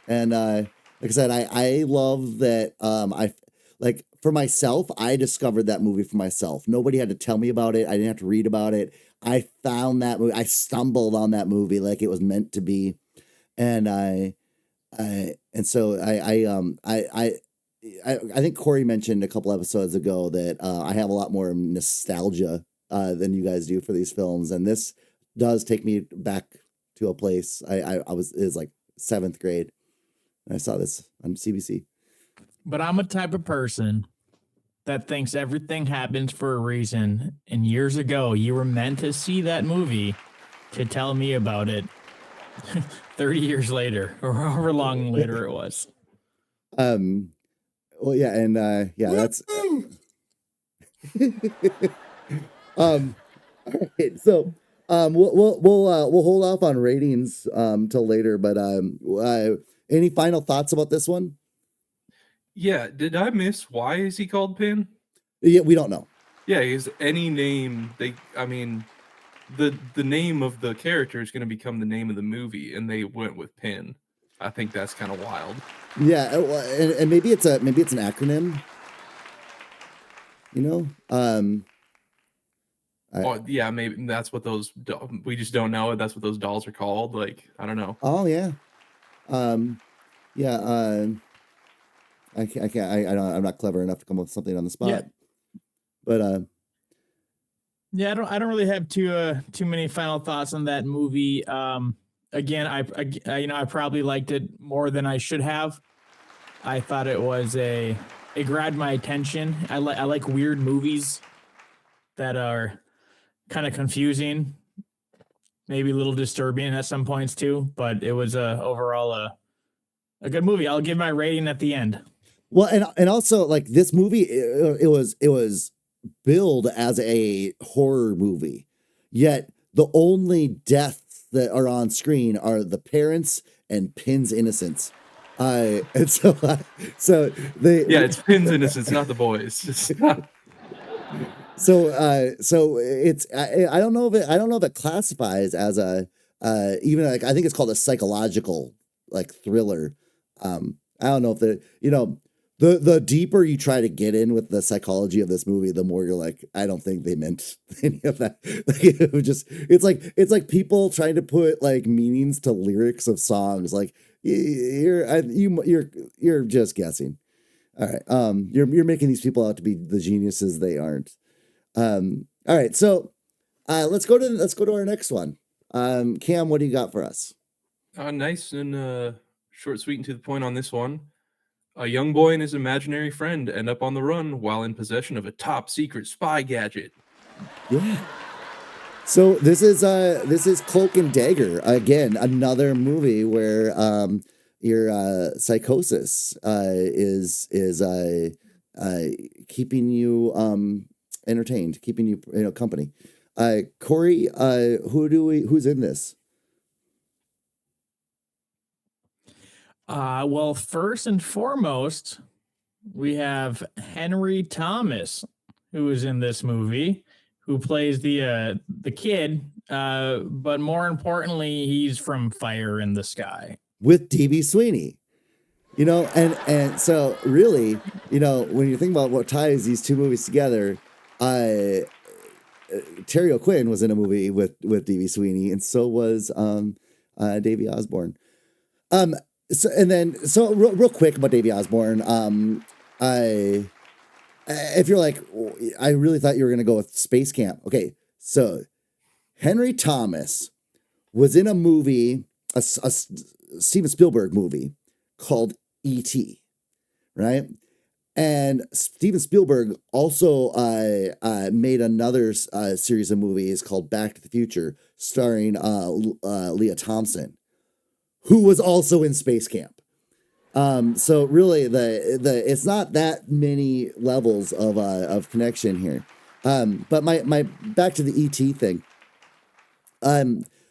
and like I said, I love that. I like, for myself, I discovered that movie for myself. Nobody had to tell me about it. I didn't have to read about it. I found that movie. I stumbled on that movie like it was meant to be, and so I think Corey mentioned a couple episodes ago that I have a lot more nostalgia than you guys do for these films, and this does take me back to a place it was like 7th grade, and I saw this on CBC. But I'm a type of person that thinks everything happens for a reason. And years ago, you were meant to see that movie to tell me about it 30 years later, or however long later it was. Well, yeah, and that's all right. So we'll hold off on ratings till later, but any final thoughts about this one? Yeah, did I miss why is he called Pin? Yeah, we don't know. Yeah, is any name the name of the character is going to become the name of the movie, and they went with Pin. I think that's kind of wild. Yeah, and maybe it's an acronym. Yeah, maybe that's what those. We just don't know. That's what those dolls are called. Like, I don't know. Oh yeah, I can't. I'm not clever enough to come up with something on the spot. Yeah. But yeah, I don't really have too many final thoughts on that movie. Again, I probably liked it more than I should have. I thought it was a it grabbed my attention. I like weird movies that are kind of confusing, maybe a little disturbing at some points too. But it was overall a good movie. I'll give my rating at the end. Well, and also like this movie, it was billed as a horror movie, yet the only deaths that are on screen are the parents and Pin's innocence. And so it's Pin's innocence, not the boys. So it's I don't know if it classifies as a even like I think it's called a psychological like thriller. I don't know if the deeper you try to get in with the psychology of this movie, the more you're like, I don't think they meant any of that. Like, it's like people trying to put like meanings to lyrics of songs. Like you're just guessing. All right. You're making these people out to be the geniuses they aren't. All right. So let's go to our next one. Cam, what do you got for us? Nice and short, sweet, and to the point on this one. A young boy and his imaginary friend end up on the run while in possession of a top secret spy gadget. Yeah. So this is Cloak and Dagger, again, another movie where your psychosis is keeping you entertained, keeping you company. Corey, who's in this? Well, first and foremost, we have Henry Thomas, who is in this movie, who plays the kid. But more importantly, he's from Fire in the Sky with D.B. Sweeney. And so really, when you think about what ties these two movies together, Terry O'Quinn was in a movie with D.B. Sweeney, and so was Davy Osborne. So real quick about Davy Osborne, if you're like, I really thought you were going to go with Space Camp. Okay, so Henry Thomas was in a movie, a Steven Spielberg movie called E.T., right? And Steven Spielberg also made another series of movies called Back to the Future, starring Leah Thompson, who was also in Space Camp. So really, it's not that many levels of connection here. But my back to the ET thing.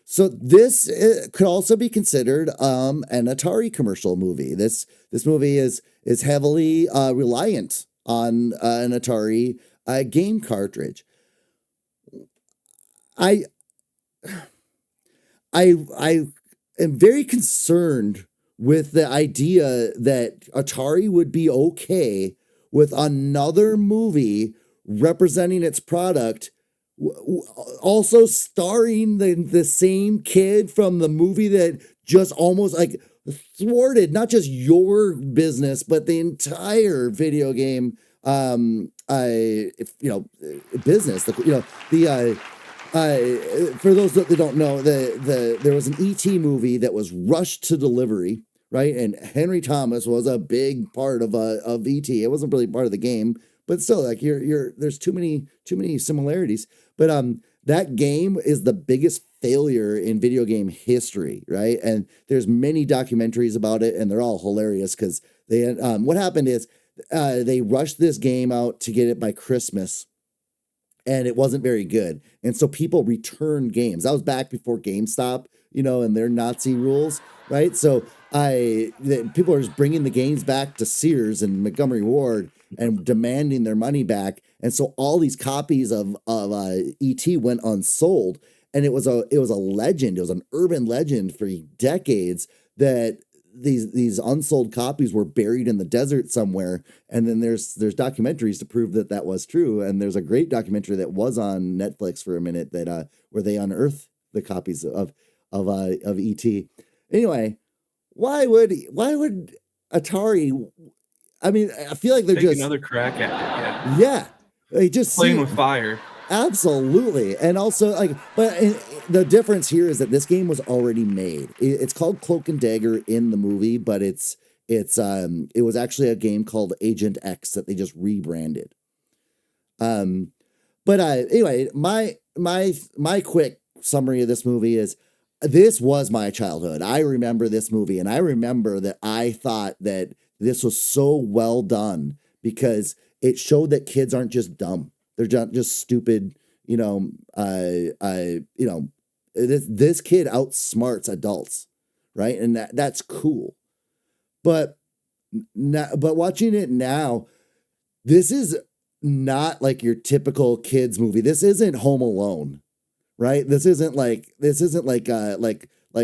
So this could also be considered an Atari commercial movie. This movie is heavily reliant on an Atari game cartridge. I am very concerned with the idea that Atari would be okay with another movie representing its product, also starring the same kid from the movie that just almost like thwarted not just your business but the entire video game business. For those that don't know, there was an E.T. movie that was rushed to delivery, right? And Henry Thomas was a big part of E.T. It wasn't really part of the game, but still, like there's too many similarities. But that game is the biggest failure in video game history, right? And there's many documentaries about it, and they're all hilarious because they what happened is they rushed this game out to get it by Christmas. And it wasn't very good. And so people returned games. That was back before GameStop, and their Nazi rules, right? So people are just bringing the games back to Sears and Montgomery Ward and demanding their money back. And so all these copies of E.T. went unsold. And it was a legend. It was an urban legend for decades that these unsold copies were buried in the desert somewhere. And then there's documentaries to prove that was true. And there's a great documentary that was on Netflix for a minute that where they unearthed the copies of E.T. Anyway, why would Atari? I mean, I feel like they're Take just another crack at it. Yeah, they just playing with fire. Absolutely. And also, the difference here is that this game was already made. It's called Cloak and Dagger in the movie, but it's it was actually a game called Agent X that they just rebranded. But anyway, my quick summary of this movie is this was my childhood. I remember this movie, and I remember that I thought that this was so well done because it showed that kids aren't just dumb. They're just stupid, this kid outsmarts adults, right? And that's cool. But watching it now, this is not like your typical kids movie. This isn't Home Alone, right? This isn't like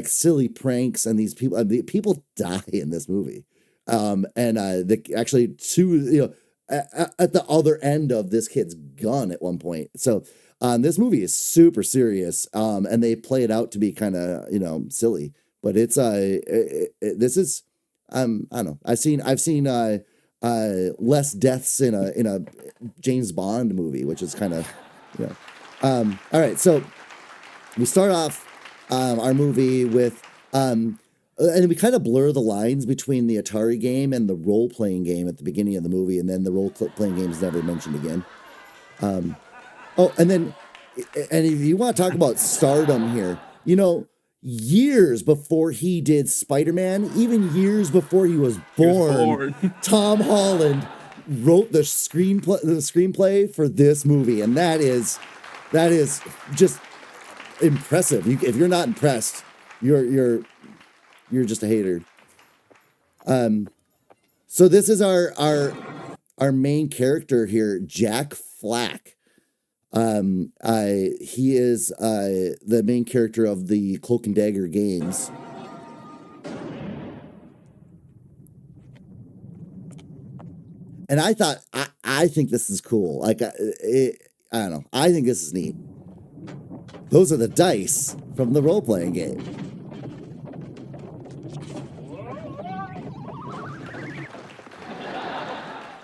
silly pranks and these people die in this movie. Actually two, at the other end of this kid's gun at one point. So this movie is super serious. And they play it out to be kind of, silly, but it's this is I don't know. I've seen less deaths in a James Bond movie, which is kind of, all right. So we start off our movie with and we kind of blur the lines between the Atari game and the role-playing game at the beginning of the movie, and then the role-playing game is never mentioned again. And if you want to talk about stardom here, years before he did Spider-Man, even years before he was born. Tom Holland wrote the screenplay for this movie, and that is just impressive. If you're not impressed, you're just a hater. So this is our main character here, Jack Flack. He is the main character of the Cloak and Dagger games. And I think this is cool. Like, I don't know. I think this is neat. Those are the dice from the role-playing game.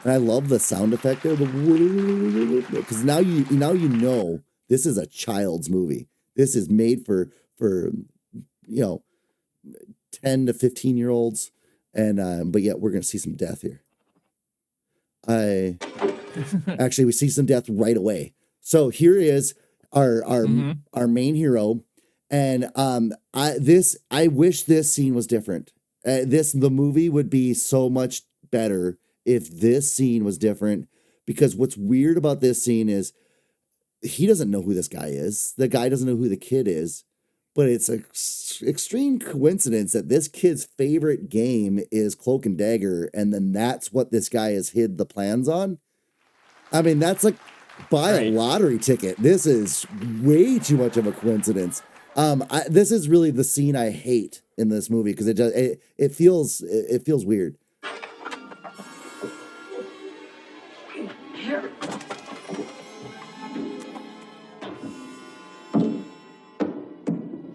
And I love the sound effect of the because now you know this is a child's movie. This is made for 10 to 15-year-olds, and but yet we're gonna see some death here. Actually we see some death right away. So here is our main hero, and I wish this scene was different. The movie would be so much better if this scene was different, because what's weird about this scene is he doesn't know who this guy is. The guy doesn't know who the kid is, but it's an extreme coincidence that this kid's favorite game is Cloak and Dagger, and then that's what this guy has hid the plans on. I mean, that's like buy a lottery ticket. This is way too much of a coincidence. This is really the scene I hate in this movie because it feels weird.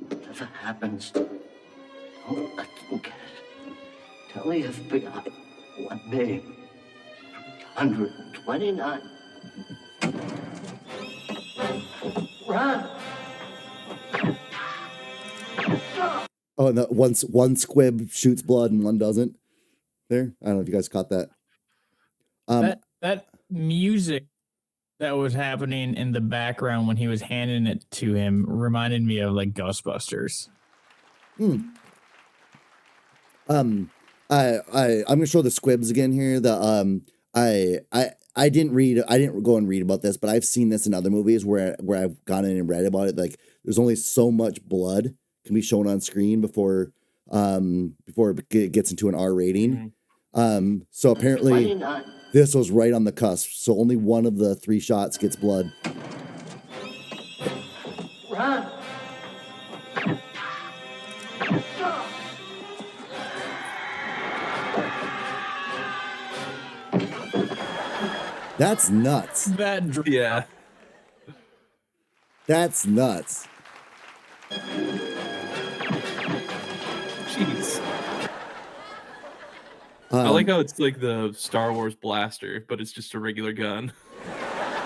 Whatever happens, don't let them get it. Tell the FBI one name. 329. Run! Oh, and one squib shoots blood and one doesn't. There, I don't know if you guys caught that. That music that was happening in the background when he was handing it to him reminded me of like Ghostbusters. I'm gonna show the squibs again here. I didn't go and read about this, but I've seen this in other movies where I've gone in and read about it. Like, there's only so much blood can be shown on screen before it gets into an R rating. So apparently this was right on the cusp. So only one of the 3 shots gets blood. Run! That's nuts. Yeah. That's nuts. Jeez. I like how it's like the Star Wars blaster, but it's just a regular gun.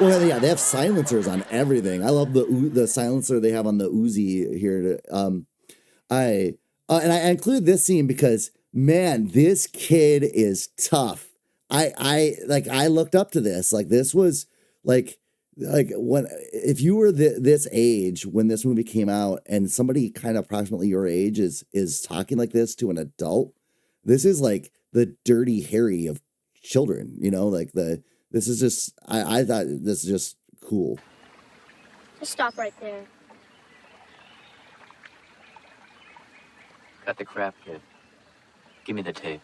Well, yeah, they have silencers on everything. I love the silencer they have on the Uzi here. And I included this scene because man, this kid is tough. I looked up to this. Like this was like when if you were this age when this movie came out and somebody kind of approximately your age is talking like this to an adult, this is like the Dirty Harry of children, you know, like this is just I thought this is just cool. Just stop right there. Cut the crap, kid. Give me the tape.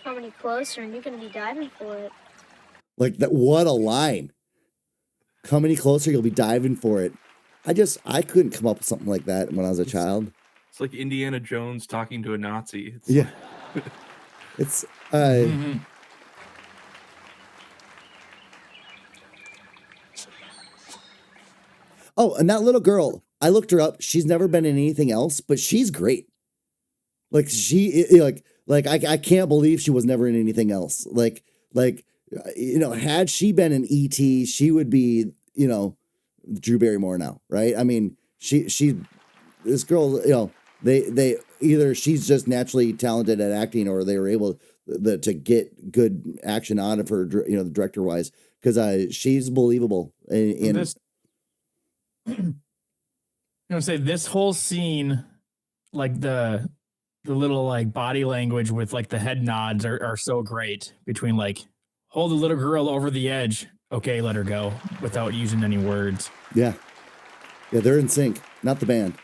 Come any closer and you're gonna be diving for it. Like that, what a line. Come any closer, you'll be diving for it. I couldn't come up with something like that when I was a child. It's like Indiana Jones talking to a Nazi. It's Yeah. It's Oh, and that little girl, I looked her up. She's never been in anything else, but she's great. Like I can't believe she was never in anything else. Had she been in E.T., she would be, Drew Barrymore now, right? I mean, this girl, they either she's just naturally talented at acting or they were able to get good action out of her, director wise, because she's believable in this. Say this whole scene, like the little like body language with like the head nods are so great between like hold the little girl over the edge, okay, let her go, without using any words. Yeah, they're in sync, not the band.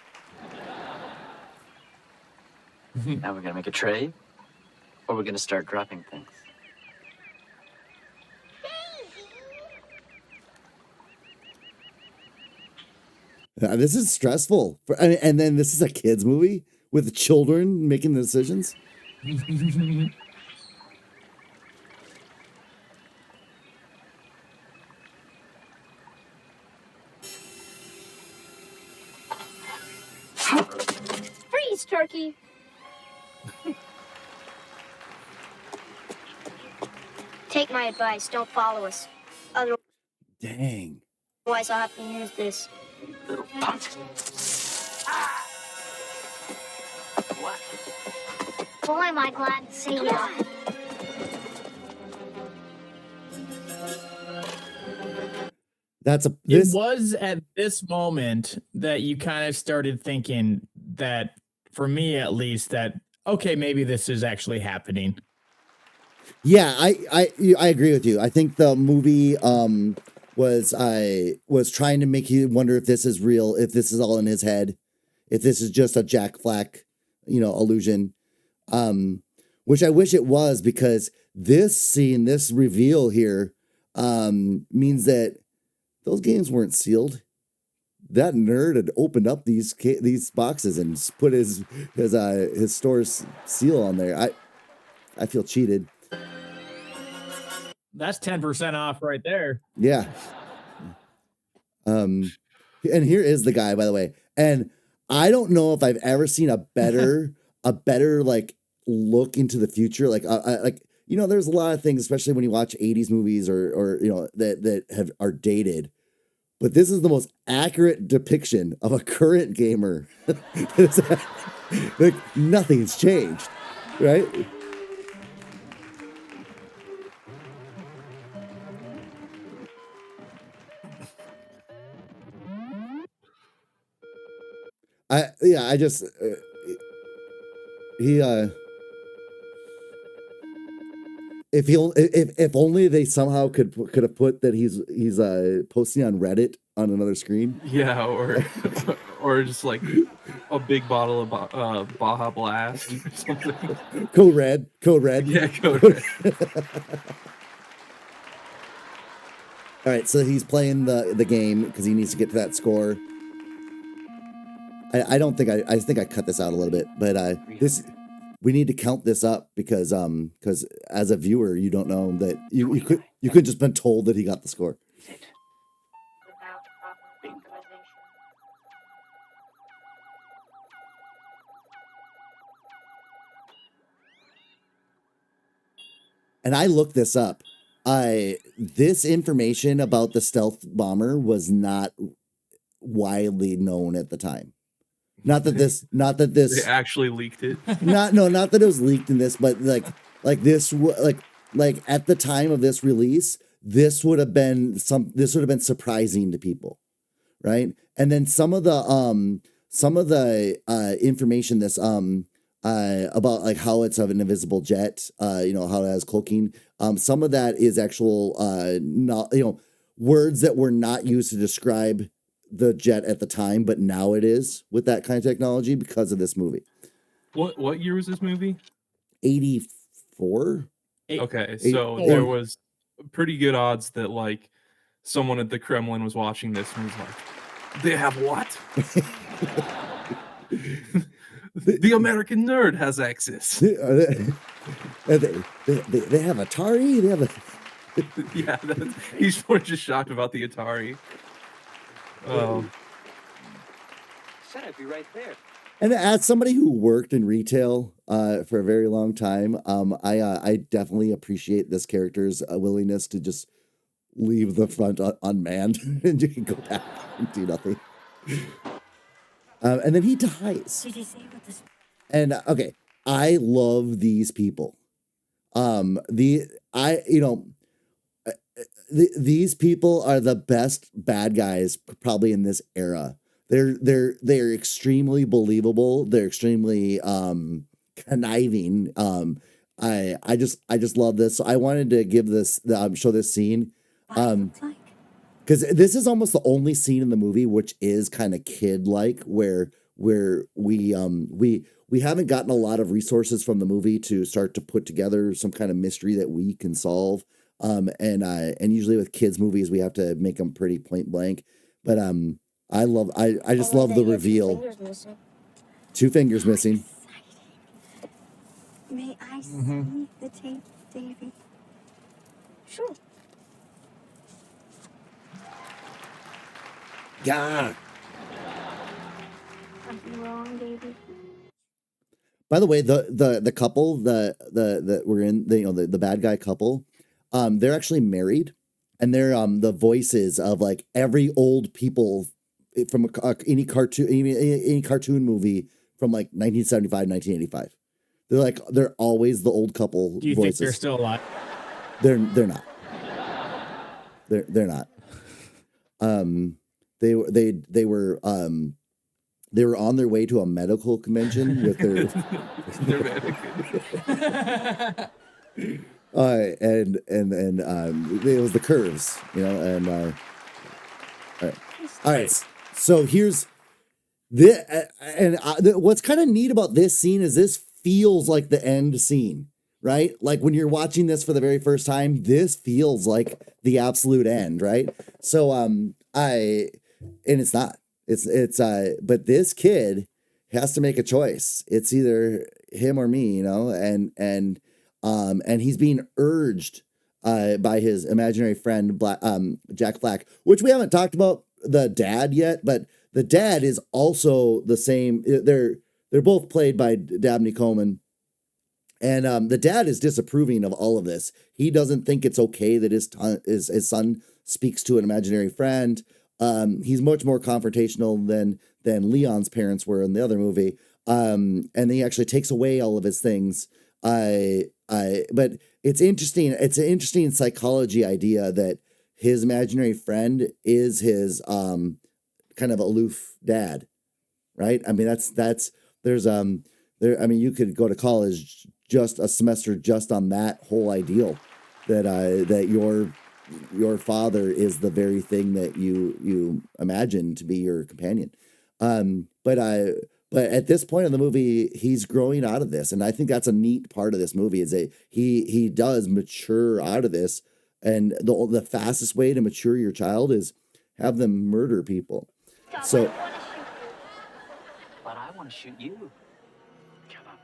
Now we're gonna make a trade, or we're gonna start dropping things. This is stressful. And then this is a kids movie with children making the decisions. Freeze, turkey! Take my advice, don't follow us. Dang. Otherwise I'll have to use this. Little punk. What? Boy, am I glad to see you. It was at this moment that you kind of started thinking that, for me at least, that okay, maybe this is actually happening. Yeah, I agree with you. I think the movie was trying to make you wonder if this is real, if this is all in his head, if this is just a Jack Flack, illusion. Which I wish it was, because this scene, this reveal here, means that those games weren't sealed. That nerd had opened up these boxes and put his store's seal on there. I feel cheated. That's 10% off right there. Yeah. And here is the guy, by the way. And I don't know if I've ever seen a better like look into the future. Like there's a lot of things, especially when you watch 80s movies or that are dated. But this is the most accurate depiction of a current gamer. Like nothing's changed, right? If only they somehow could have put that he's posting on Reddit on another screen. Yeah, or just like a big bottle of Baja Blast or something. Code Red. Yeah, Code Red. All right, so he's playing the game because he needs to get to that score. I think I cut this out a little bit, but we need to count this up because as a viewer you don't know that you could just been told that he got the score. And I looked this up. This information about the stealth bomber was not widely known at the time. Not that this They actually leaked it. not that it was leaked in this, but like at the time of this release, this would have been surprising to people, right? And then some of the information about like how it's of an invisible jet, how it has cloaking. Some of that is actual words that were not used to describe the jet at the time, but now it is with that kind of technology because of this movie. What year was this movie? 84. Okay, so there was pretty good odds that like someone at the Kremlin was watching this and was like, "They have what? The American nerd has access." They have Atari. They have a. Yeah, he's more just shocked about the Atari. Said I'd be right there. And as somebody who worked in retail for a very long time, I definitely appreciate this character's willingness to just leave the front unmanned and you can go back and do nothing. And then he dies. Did he say what this? And okay, I love these people. These people are the best bad guys probably in this era. They're extremely believable. They're extremely conniving. I just love this. So I wanted to give this show this scene because this is almost the only scene in the movie which is kind of kid like where we haven't gotten a lot of resources from the movie to start to put together some kind of mystery that we can solve. And usually with kids movies we have to make them pretty point blank, but I just love the reveal. 2 fingers missing. May I see the tape, Davy? Sure. Yeah. Something wrong, Davy? By the way, the couple that we're in, the bad guy couple, they're actually married, and they're the voices of like every old people from any cartoon movie from like 1975, 1985. They're always the old couple. Do you voices. think they're still alive? They're not. They're not. They were on their way to a medical convention with their and it was the Curves, and all right. So here's what's kind of neat about this scene is this feels like the end scene, right? Like when you're watching this for the very first time, this feels like the absolute end, right? So and it's not. But this kid has to make a choice. It's either him or me, and he's being urged by his imaginary friend Jack Flack, which we haven't talked about the dad yet, but the dad is also the same. They're both played by Dabney Coleman, and the dad is disapproving of all of this. He doesn't think it's okay that his son speaks to an imaginary friend. He's much more confrontational than Leon's parents were in the other movie. And he actually takes away all of his things. But it's interesting. It's an interesting psychology idea that his imaginary friend is his kind of aloof dad, right? I mean, you could go to college just a semester just on that whole ideal that your father is the very thing that you imagine to be your companion. But at this point in the movie, he's growing out of this. And I think that's a neat part of this movie is that he does mature out of this. And the fastest way to mature your child is have them murder people. So, But I want to shoot you. Kill him.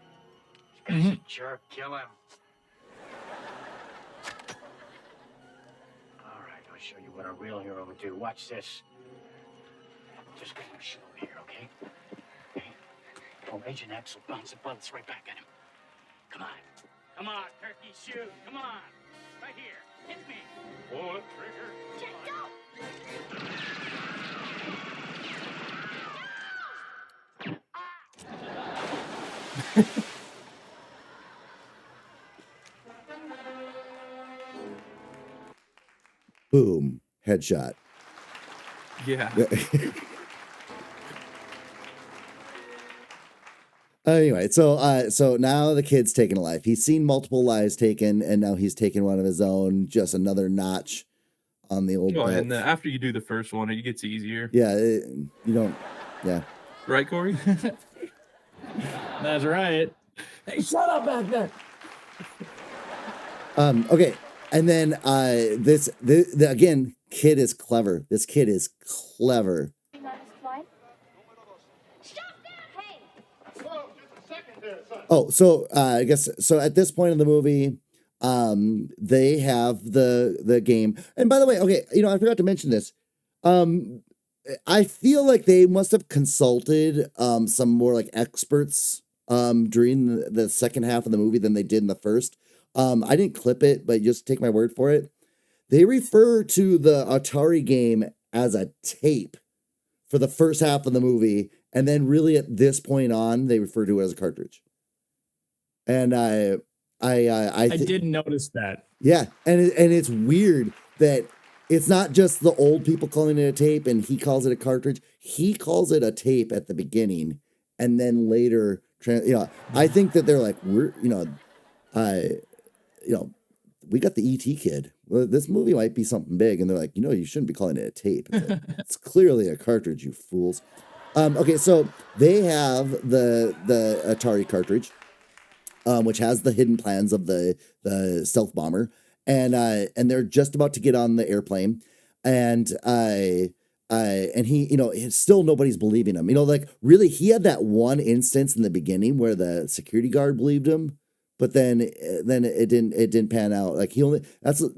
This guy's a jerk. Kill him. All right, I'll show you what a real hero would do. Watch this. Just get my shield here, okay? Oh, Agent X will bounce the bullets right back at him. Come on. Come on, turkey, shoot. Come on. Right here. Hit me. Pull it, trigger. Jack, go! Boom, headshot. Yeah. Anyway, so now the kid's taking a life. He's seen multiple lives taken, and now he's taken one of his own. Just another notch on the old Well, belt. and after you do the first one, it gets easier. Yeah, you don't. Yeah. Right, Corey? That's right. Hey, shut up back there. Okay, and then again, kid is clever. This kid is clever. Oh, so I guess so. At this point in the movie, they have the game. And by the way, okay, I forgot to mention this. I feel like they must have consulted some more like experts during the second half of the movie than they did in the first. I didn't clip it, but just take my word for it. They refer to the Atari game as a tape for the first half of the movie, and then really at this point on, they refer to it as a cartridge. And I didn't notice that. Yeah, and it's weird that it's not just the old people calling it a tape and he calls it a cartridge. He calls it a tape at the beginning, and then later, I think that they're like, we got the ET kid. Well, this movie might be something big, and they're like, you shouldn't be calling it a tape. It's clearly a cartridge, you fools. Okay, so they have the Atari cartridge, which has the hidden plans of the stealth bomber, and they're just about to get on the airplane, and he, still nobody's believing him. Like really, he had that one instance in the beginning where the security guard believed him, but then it didn't pan out. Like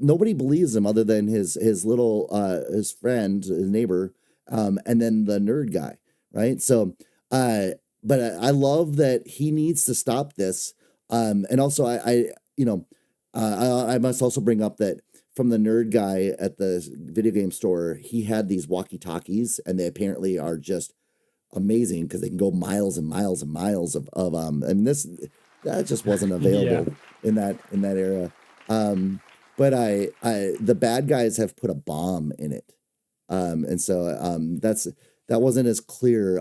nobody believes him other than his little his friend, his neighbor, and then the nerd guy, right? So, but I love that he needs to stop this. And also I must also bring up that from the nerd guy at the video game store, he had these walkie-talkies, and they apparently are just amazing because they can go miles and miles and miles of that just wasn't available in that era. But the bad guys have put a bomb in it. And so that wasn't as clear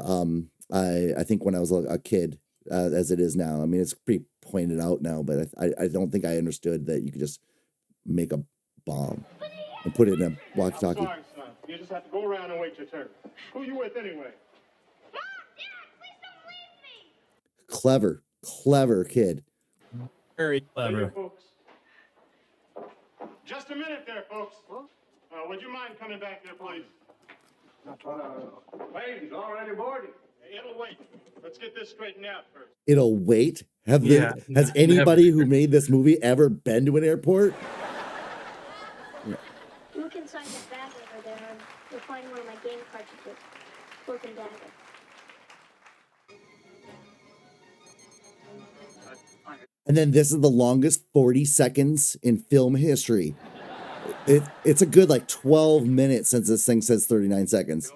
I think when I was a kid as it is now. I mean, it's pretty pointed out now, but I don't think I understood that you could just make a bomb and put it in a walkie-talkie. I'm sorry, son. You just have to go around and wait your turn. Who you with anyway? Mom, Dad, please don't leave me. Clever kid. Very Hey, clever. folks. Just a minute there, folks. Would you mind coming back there, please? Plane's already boarding. It'll wait. Let's get this straightened out first. It'll wait. Has anybody who made this movie ever been to an airport? Look inside the bag over there, and you'll find one of my game cartridges. Cloak Dagger. And then this is the longest 40 seconds in film history. It's a good 12 minutes since this thing says 39 seconds.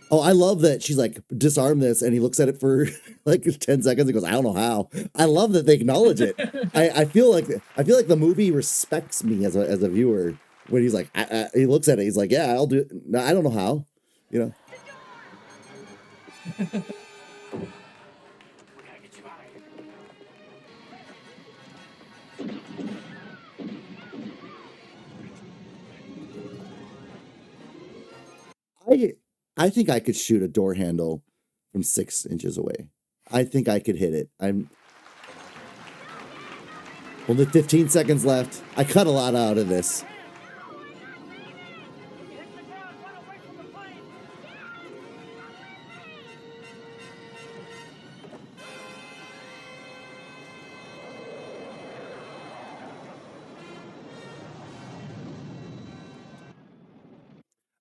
Oh, I love that she's like, disarm this, and he looks at it for 10 seconds and goes, I don't know how. I love that they acknowledge it. I feel like the movie respects me as a viewer when he's like, he looks at it, he's like, yeah, I'll do it. No, I don't know how, I think I could shoot a door handle from 6 inches away. I think I could hit it. I'm only 15 seconds left. I cut a lot out of this.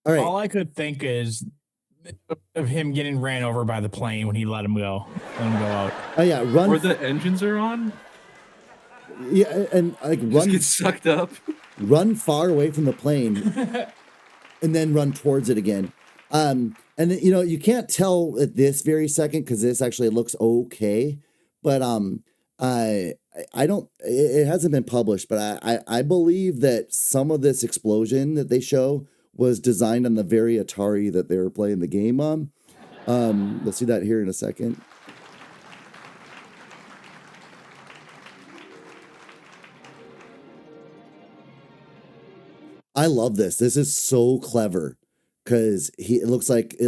All right. All I could think is of him getting ran over by the plane when he let him go out. Oh yeah, run. Where the engines are on. Yeah, and Just get sucked up. Run far away from the plane, and then run towards it again. And then, you can't tell at this very second because this actually looks okay, but I don't. It hasn't been published, but I believe that some of this explosion that they show was designed on the very Atari that they were playing the game on. We'll see that here in a second. I love this. This is so clever because it looks like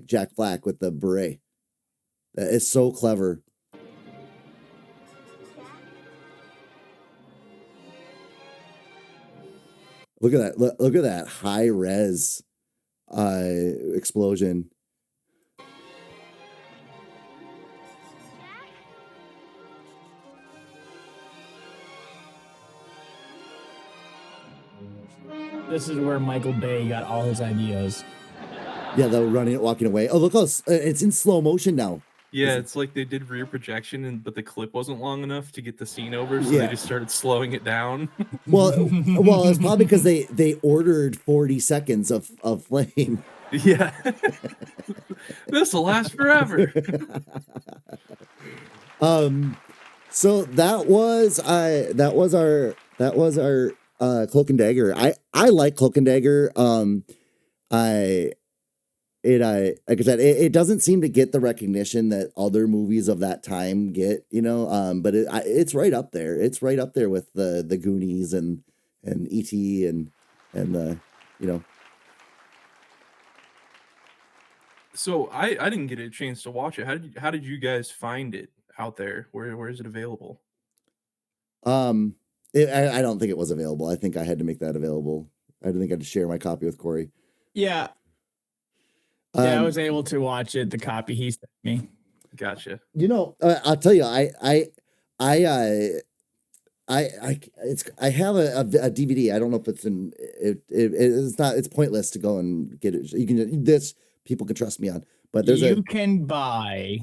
Jack Flack with the beret. It's so clever. Look at that. Look at that high res explosion. This is where Michael Bay got all his ideas. Yeah, the running, walking away. Oh, look how it's in slow motion now. Yeah, it's like they did rear projection, but the clip wasn't long enough to get the scene over, so they just started slowing it down. Well, it's probably because they ordered 40 seconds of flame. Yeah, this will last forever. So that was our Cloak and Dagger. I like Cloak and Dagger. Like I said, it doesn't seem to get the recognition that other movies of that time get, but it's right up there. It's right up there with the Goonies and E.T. and the. So I didn't get a chance to watch it. How did you guys find it out there? Where is it available? I don't think it was available. I think I had to make that available. I think I had to share my copy with Corey. Yeah. Yeah, I was able to watch it. The copy he sent me. Gotcha. I'll tell you, I have a DVD. I don't know if it's it's not. It's pointless to go and get it. You can people can trust me on. But you can buy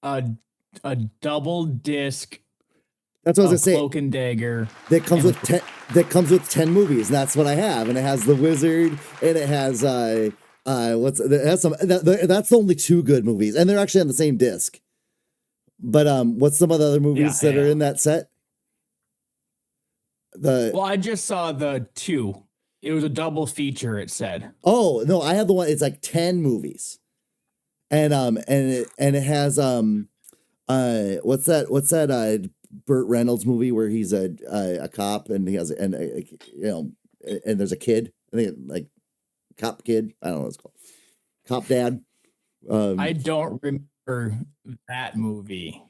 a double disc. That's what I was gonna say. Cloak and Dagger that comes with 10 movies, and that's what I have. And it has The Wizard, and it has that's the only 2 good movies, and they're actually on the same disc. But what's some of the other movies that are in that set? Well, I just saw the 2. It was a double feature, it said. Oh no, I have the one. It's like 10 movies, and it has what's that Burt Reynolds movie where he's a cop and he has and there's a kid. I think like Cop Kid. I don't know what it's called. Cop Dad. I don't remember that movie.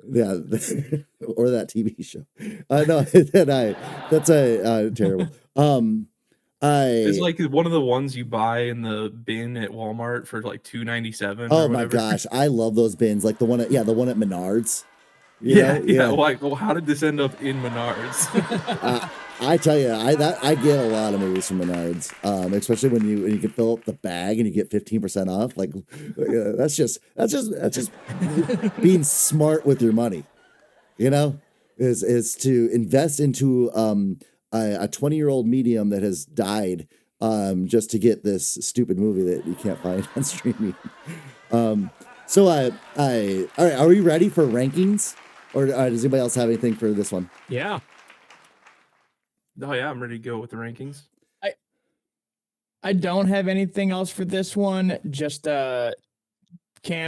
Yeah, or that TV show. No, that's terrible. It's like one of the ones you buy in the bin at Walmart for like $2.97. Oh my gosh, I love those bins. Like the one at Menards. Yeah. Like, well, how did this end up in Menards? I tell you, I get a lot of movies from Menards, especially when you can fill up the bag and you get 15% off. Like, that's just being smart with your money. Is to invest into a 20-year-old medium that has died just to get this stupid movie that you can't find on streaming. So all right, are we ready for rankings? Or does anybody else have anything for this one? Yeah. Oh yeah, I'm ready to go with the rankings. I don't have anything else for this one. Just Cam,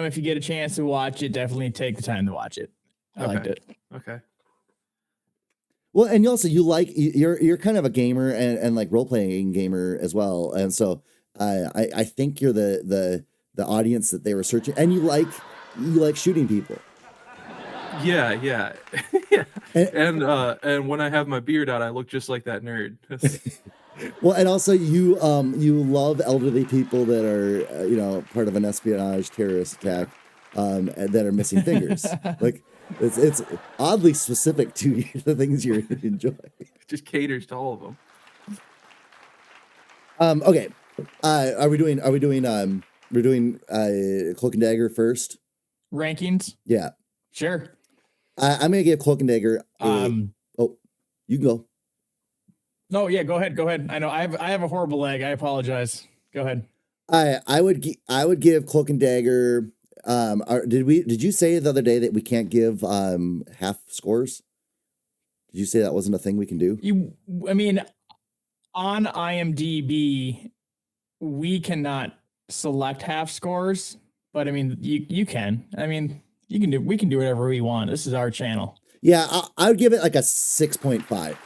if you get a chance to watch it, definitely take the time to watch it. I liked it. Okay. Well, and you're kind of a gamer and like role playing gamer as well, and so I think you're the audience that they were searching, and you like shooting people. Yeah. Yeah. And when I have my beard out, I look just like that nerd. Well, and also you love elderly people that are part of an espionage terrorist attack that are missing fingers. Like it's oddly specific to the things you enjoy. It just caters to all of them. Okay. Are we doing we're doing Cloak and Dagger first? Rankings? Yeah. Sure. I'm gonna give Cloak and Dagger. You can go. No, yeah, go ahead. I know I have a horrible leg. I apologize. Go ahead. I would give Cloak and Dagger. Did you say the other day that we can't give half scores? Did you say that wasn't a thing we can do? I mean, on IMDb, we cannot select half scores, but I mean, you can. I mean, we can do whatever we want. This is our channel. Yeah, I would give it like a 6.5.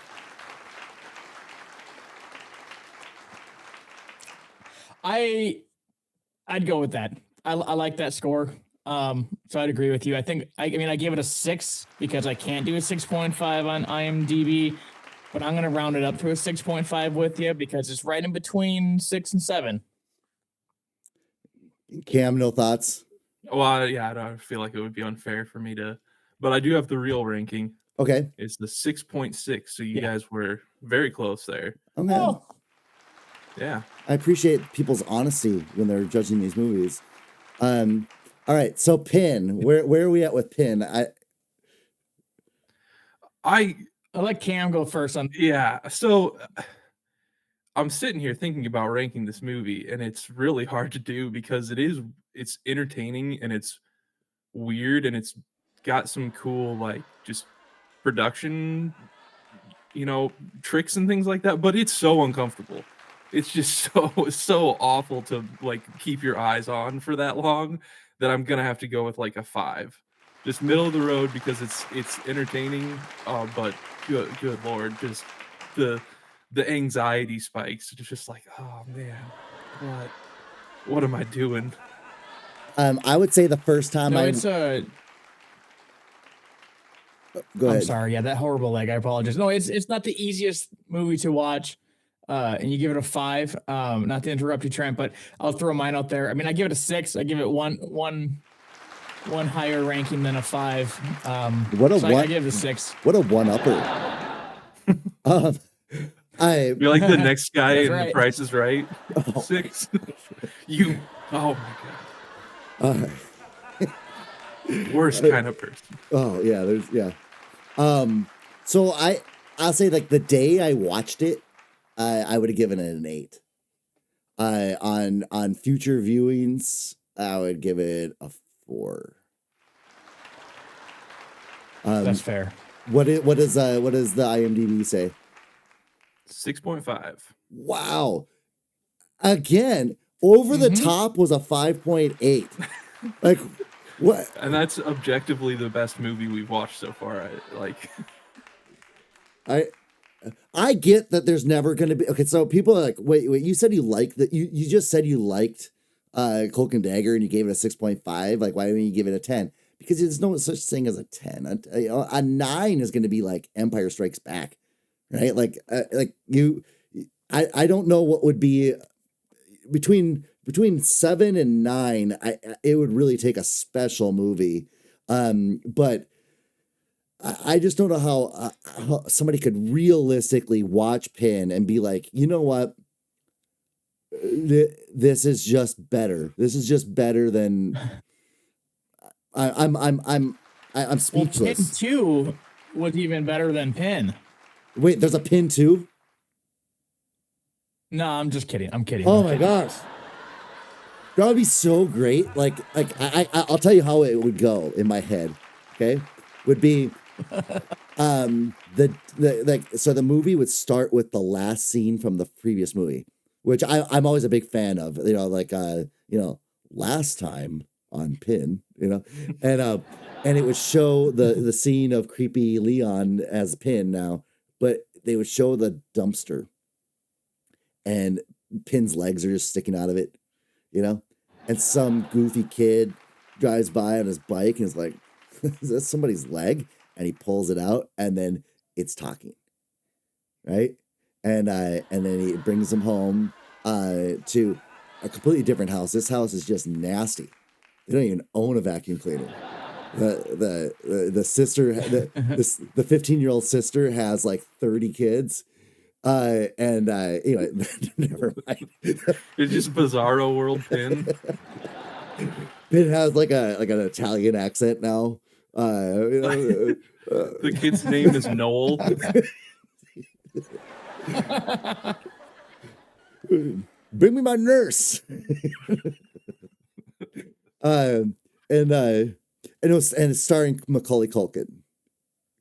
I'd go with that. I like that score. So I'd agree with you. I mean, I gave it a 6 because I can't do a 6.5 on IMDb, but I'm gonna round it up to a 6.5 with you because it's right in between 6 and 7. Cam, no thoughts? Well, yeah, I don't feel like it would be unfair for me to, but I do have the real ranking. Okay. It's the 6.6, so you guys were very close there. Okay. Oh. Yeah. I appreciate people's honesty when they're judging these movies. All right, so Pin, where are we at with Pin? I'll let Cam go first on. Yeah, so I'm sitting here thinking about ranking this movie, and it's really hard to do because it's entertaining and it's weird and it's got some cool like just production, tricks and things like that, but it's so uncomfortable. It's just so awful to like keep your eyes on for that long that I'm gonna have to go with like a 5. Just middle of the road because it's entertaining, but good lord, just the anxiety spikes. It's just like, oh man, what am I doing? I would say the first time No, Go I'm ahead. sorry. Yeah, that horrible leg. I apologize. No, it's not the easiest movie to watch. And you give it a 5. Not to interrupt you, Trent, but I'll throw mine out there. I mean, I give it a 6. I give it one higher ranking than a 5. What a so I give it a 6. What a one-upper. You're like the next guy in right. The Price is Right. 6. Oh my god. Worst kind of person. Oh yeah, so I'll say like the day I watched it, I would have given it an 8. On future viewings, I would give it a 4. That's fair. What does the IMDb say? 6.5. Wow. Again, over the top was a 5.8. Like what? And that's objectively the best movie we've watched so far. I get that there's never going to be. Okay, so people are like, wait, you said you liked that. You just said you liked Cloak and Dagger and you gave it a 6.5. Like, why didn't you give it a 10? Because there's no such thing as a 10. A 9 is going to be like Empire Strikes Back, right? I don't know what would be between 7 and 9. It would really take a special movie, but I just don't know how somebody could realistically watch Pin and be like, you know what, this is just better. This is just better than. I'm speechless. Well, Pin 2 was even better than Pin. Wait, there's a Pin 2? No, I'm just kidding. I'm kidding. Oh my gosh. That would be so great. Like I'll tell you how it would go in my head. Okay, would be so the movie would start with the last scene from the previous movie, which I'm always a big fan of. Last time on Pin, and it would show the scene of creepy Leon as Pin now, but they would show the dumpster, and Pin's legs are just sticking out of it. And some goofy kid drives by on his bike and is like, is that somebody's leg? And he pulls it out and then it's talking. Right? And then he brings him home to a completely different house. This house is just nasty. They don't even own a vacuum cleaner. The sister, the 15-year-old sister has like 30 kids. Anyway, never mind. It's just Bizarro World Pin. Pin has like an Italian accent now. The kid's name is Noel. bring me my nurse. And it's starring Macaulay Culkin,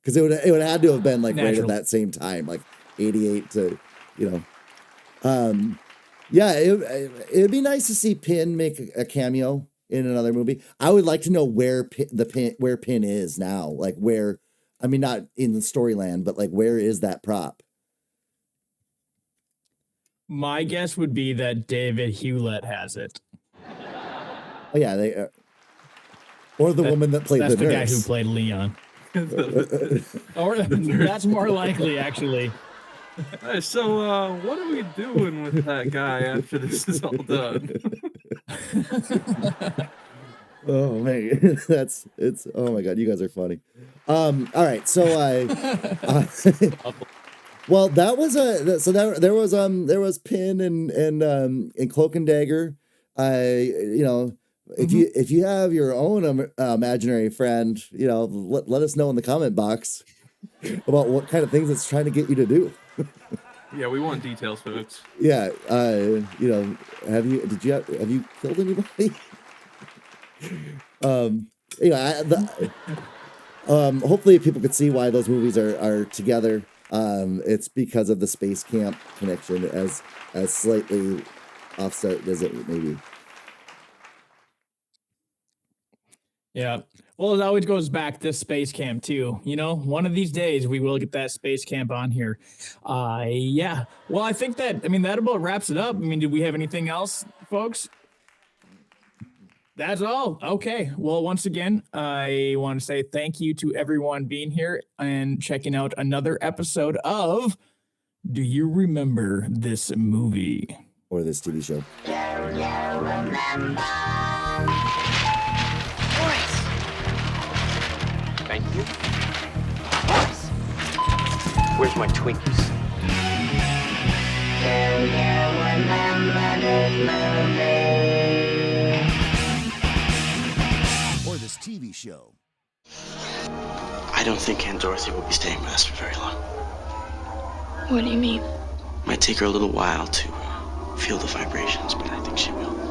because it would have had to have been like right at Naturally. that same time, like 88 to, yeah, it'd be nice to see Pin make a cameo in another movie. I would like to know where Pin is now, like where, I mean, not in the storyline, but like where is that prop? My guess would be that David Hewlett has it. Oh yeah, they or the woman that played That's the the nurse. guy who played Leon. Or that's more likely, actually. Hey, so what are we doing with that guy after this is all done? Oh man, it's oh my god, you guys are funny. All right, so well, that was there was Pin and Cloak and Dagger. If you have your own imaginary friend, let us know in the comment box about what kind of things it's trying to get you to do. Yeah, we want details, folks. Yeah, have you killed anybody? Hopefully people could see why those movies are together. It's because of the space camp connection, as slightly offset as it may be. Yeah. Well, it always goes back to space camp too. One of these days we will get that space camp on here. Yeah. Well, I think that about wraps it up. Did we have anything else, folks? That's all. Okay. Well, once again, I want to say thank you to everyone being here and checking out another episode of Do You Remember This Movie? Or this TV show. Thank you. Where's my Twinkies? Or this TV show. I don't think Aunt Dorothy will be staying with us for very long. What do you mean? Might take her a little while to feel the vibrations, but I think she will.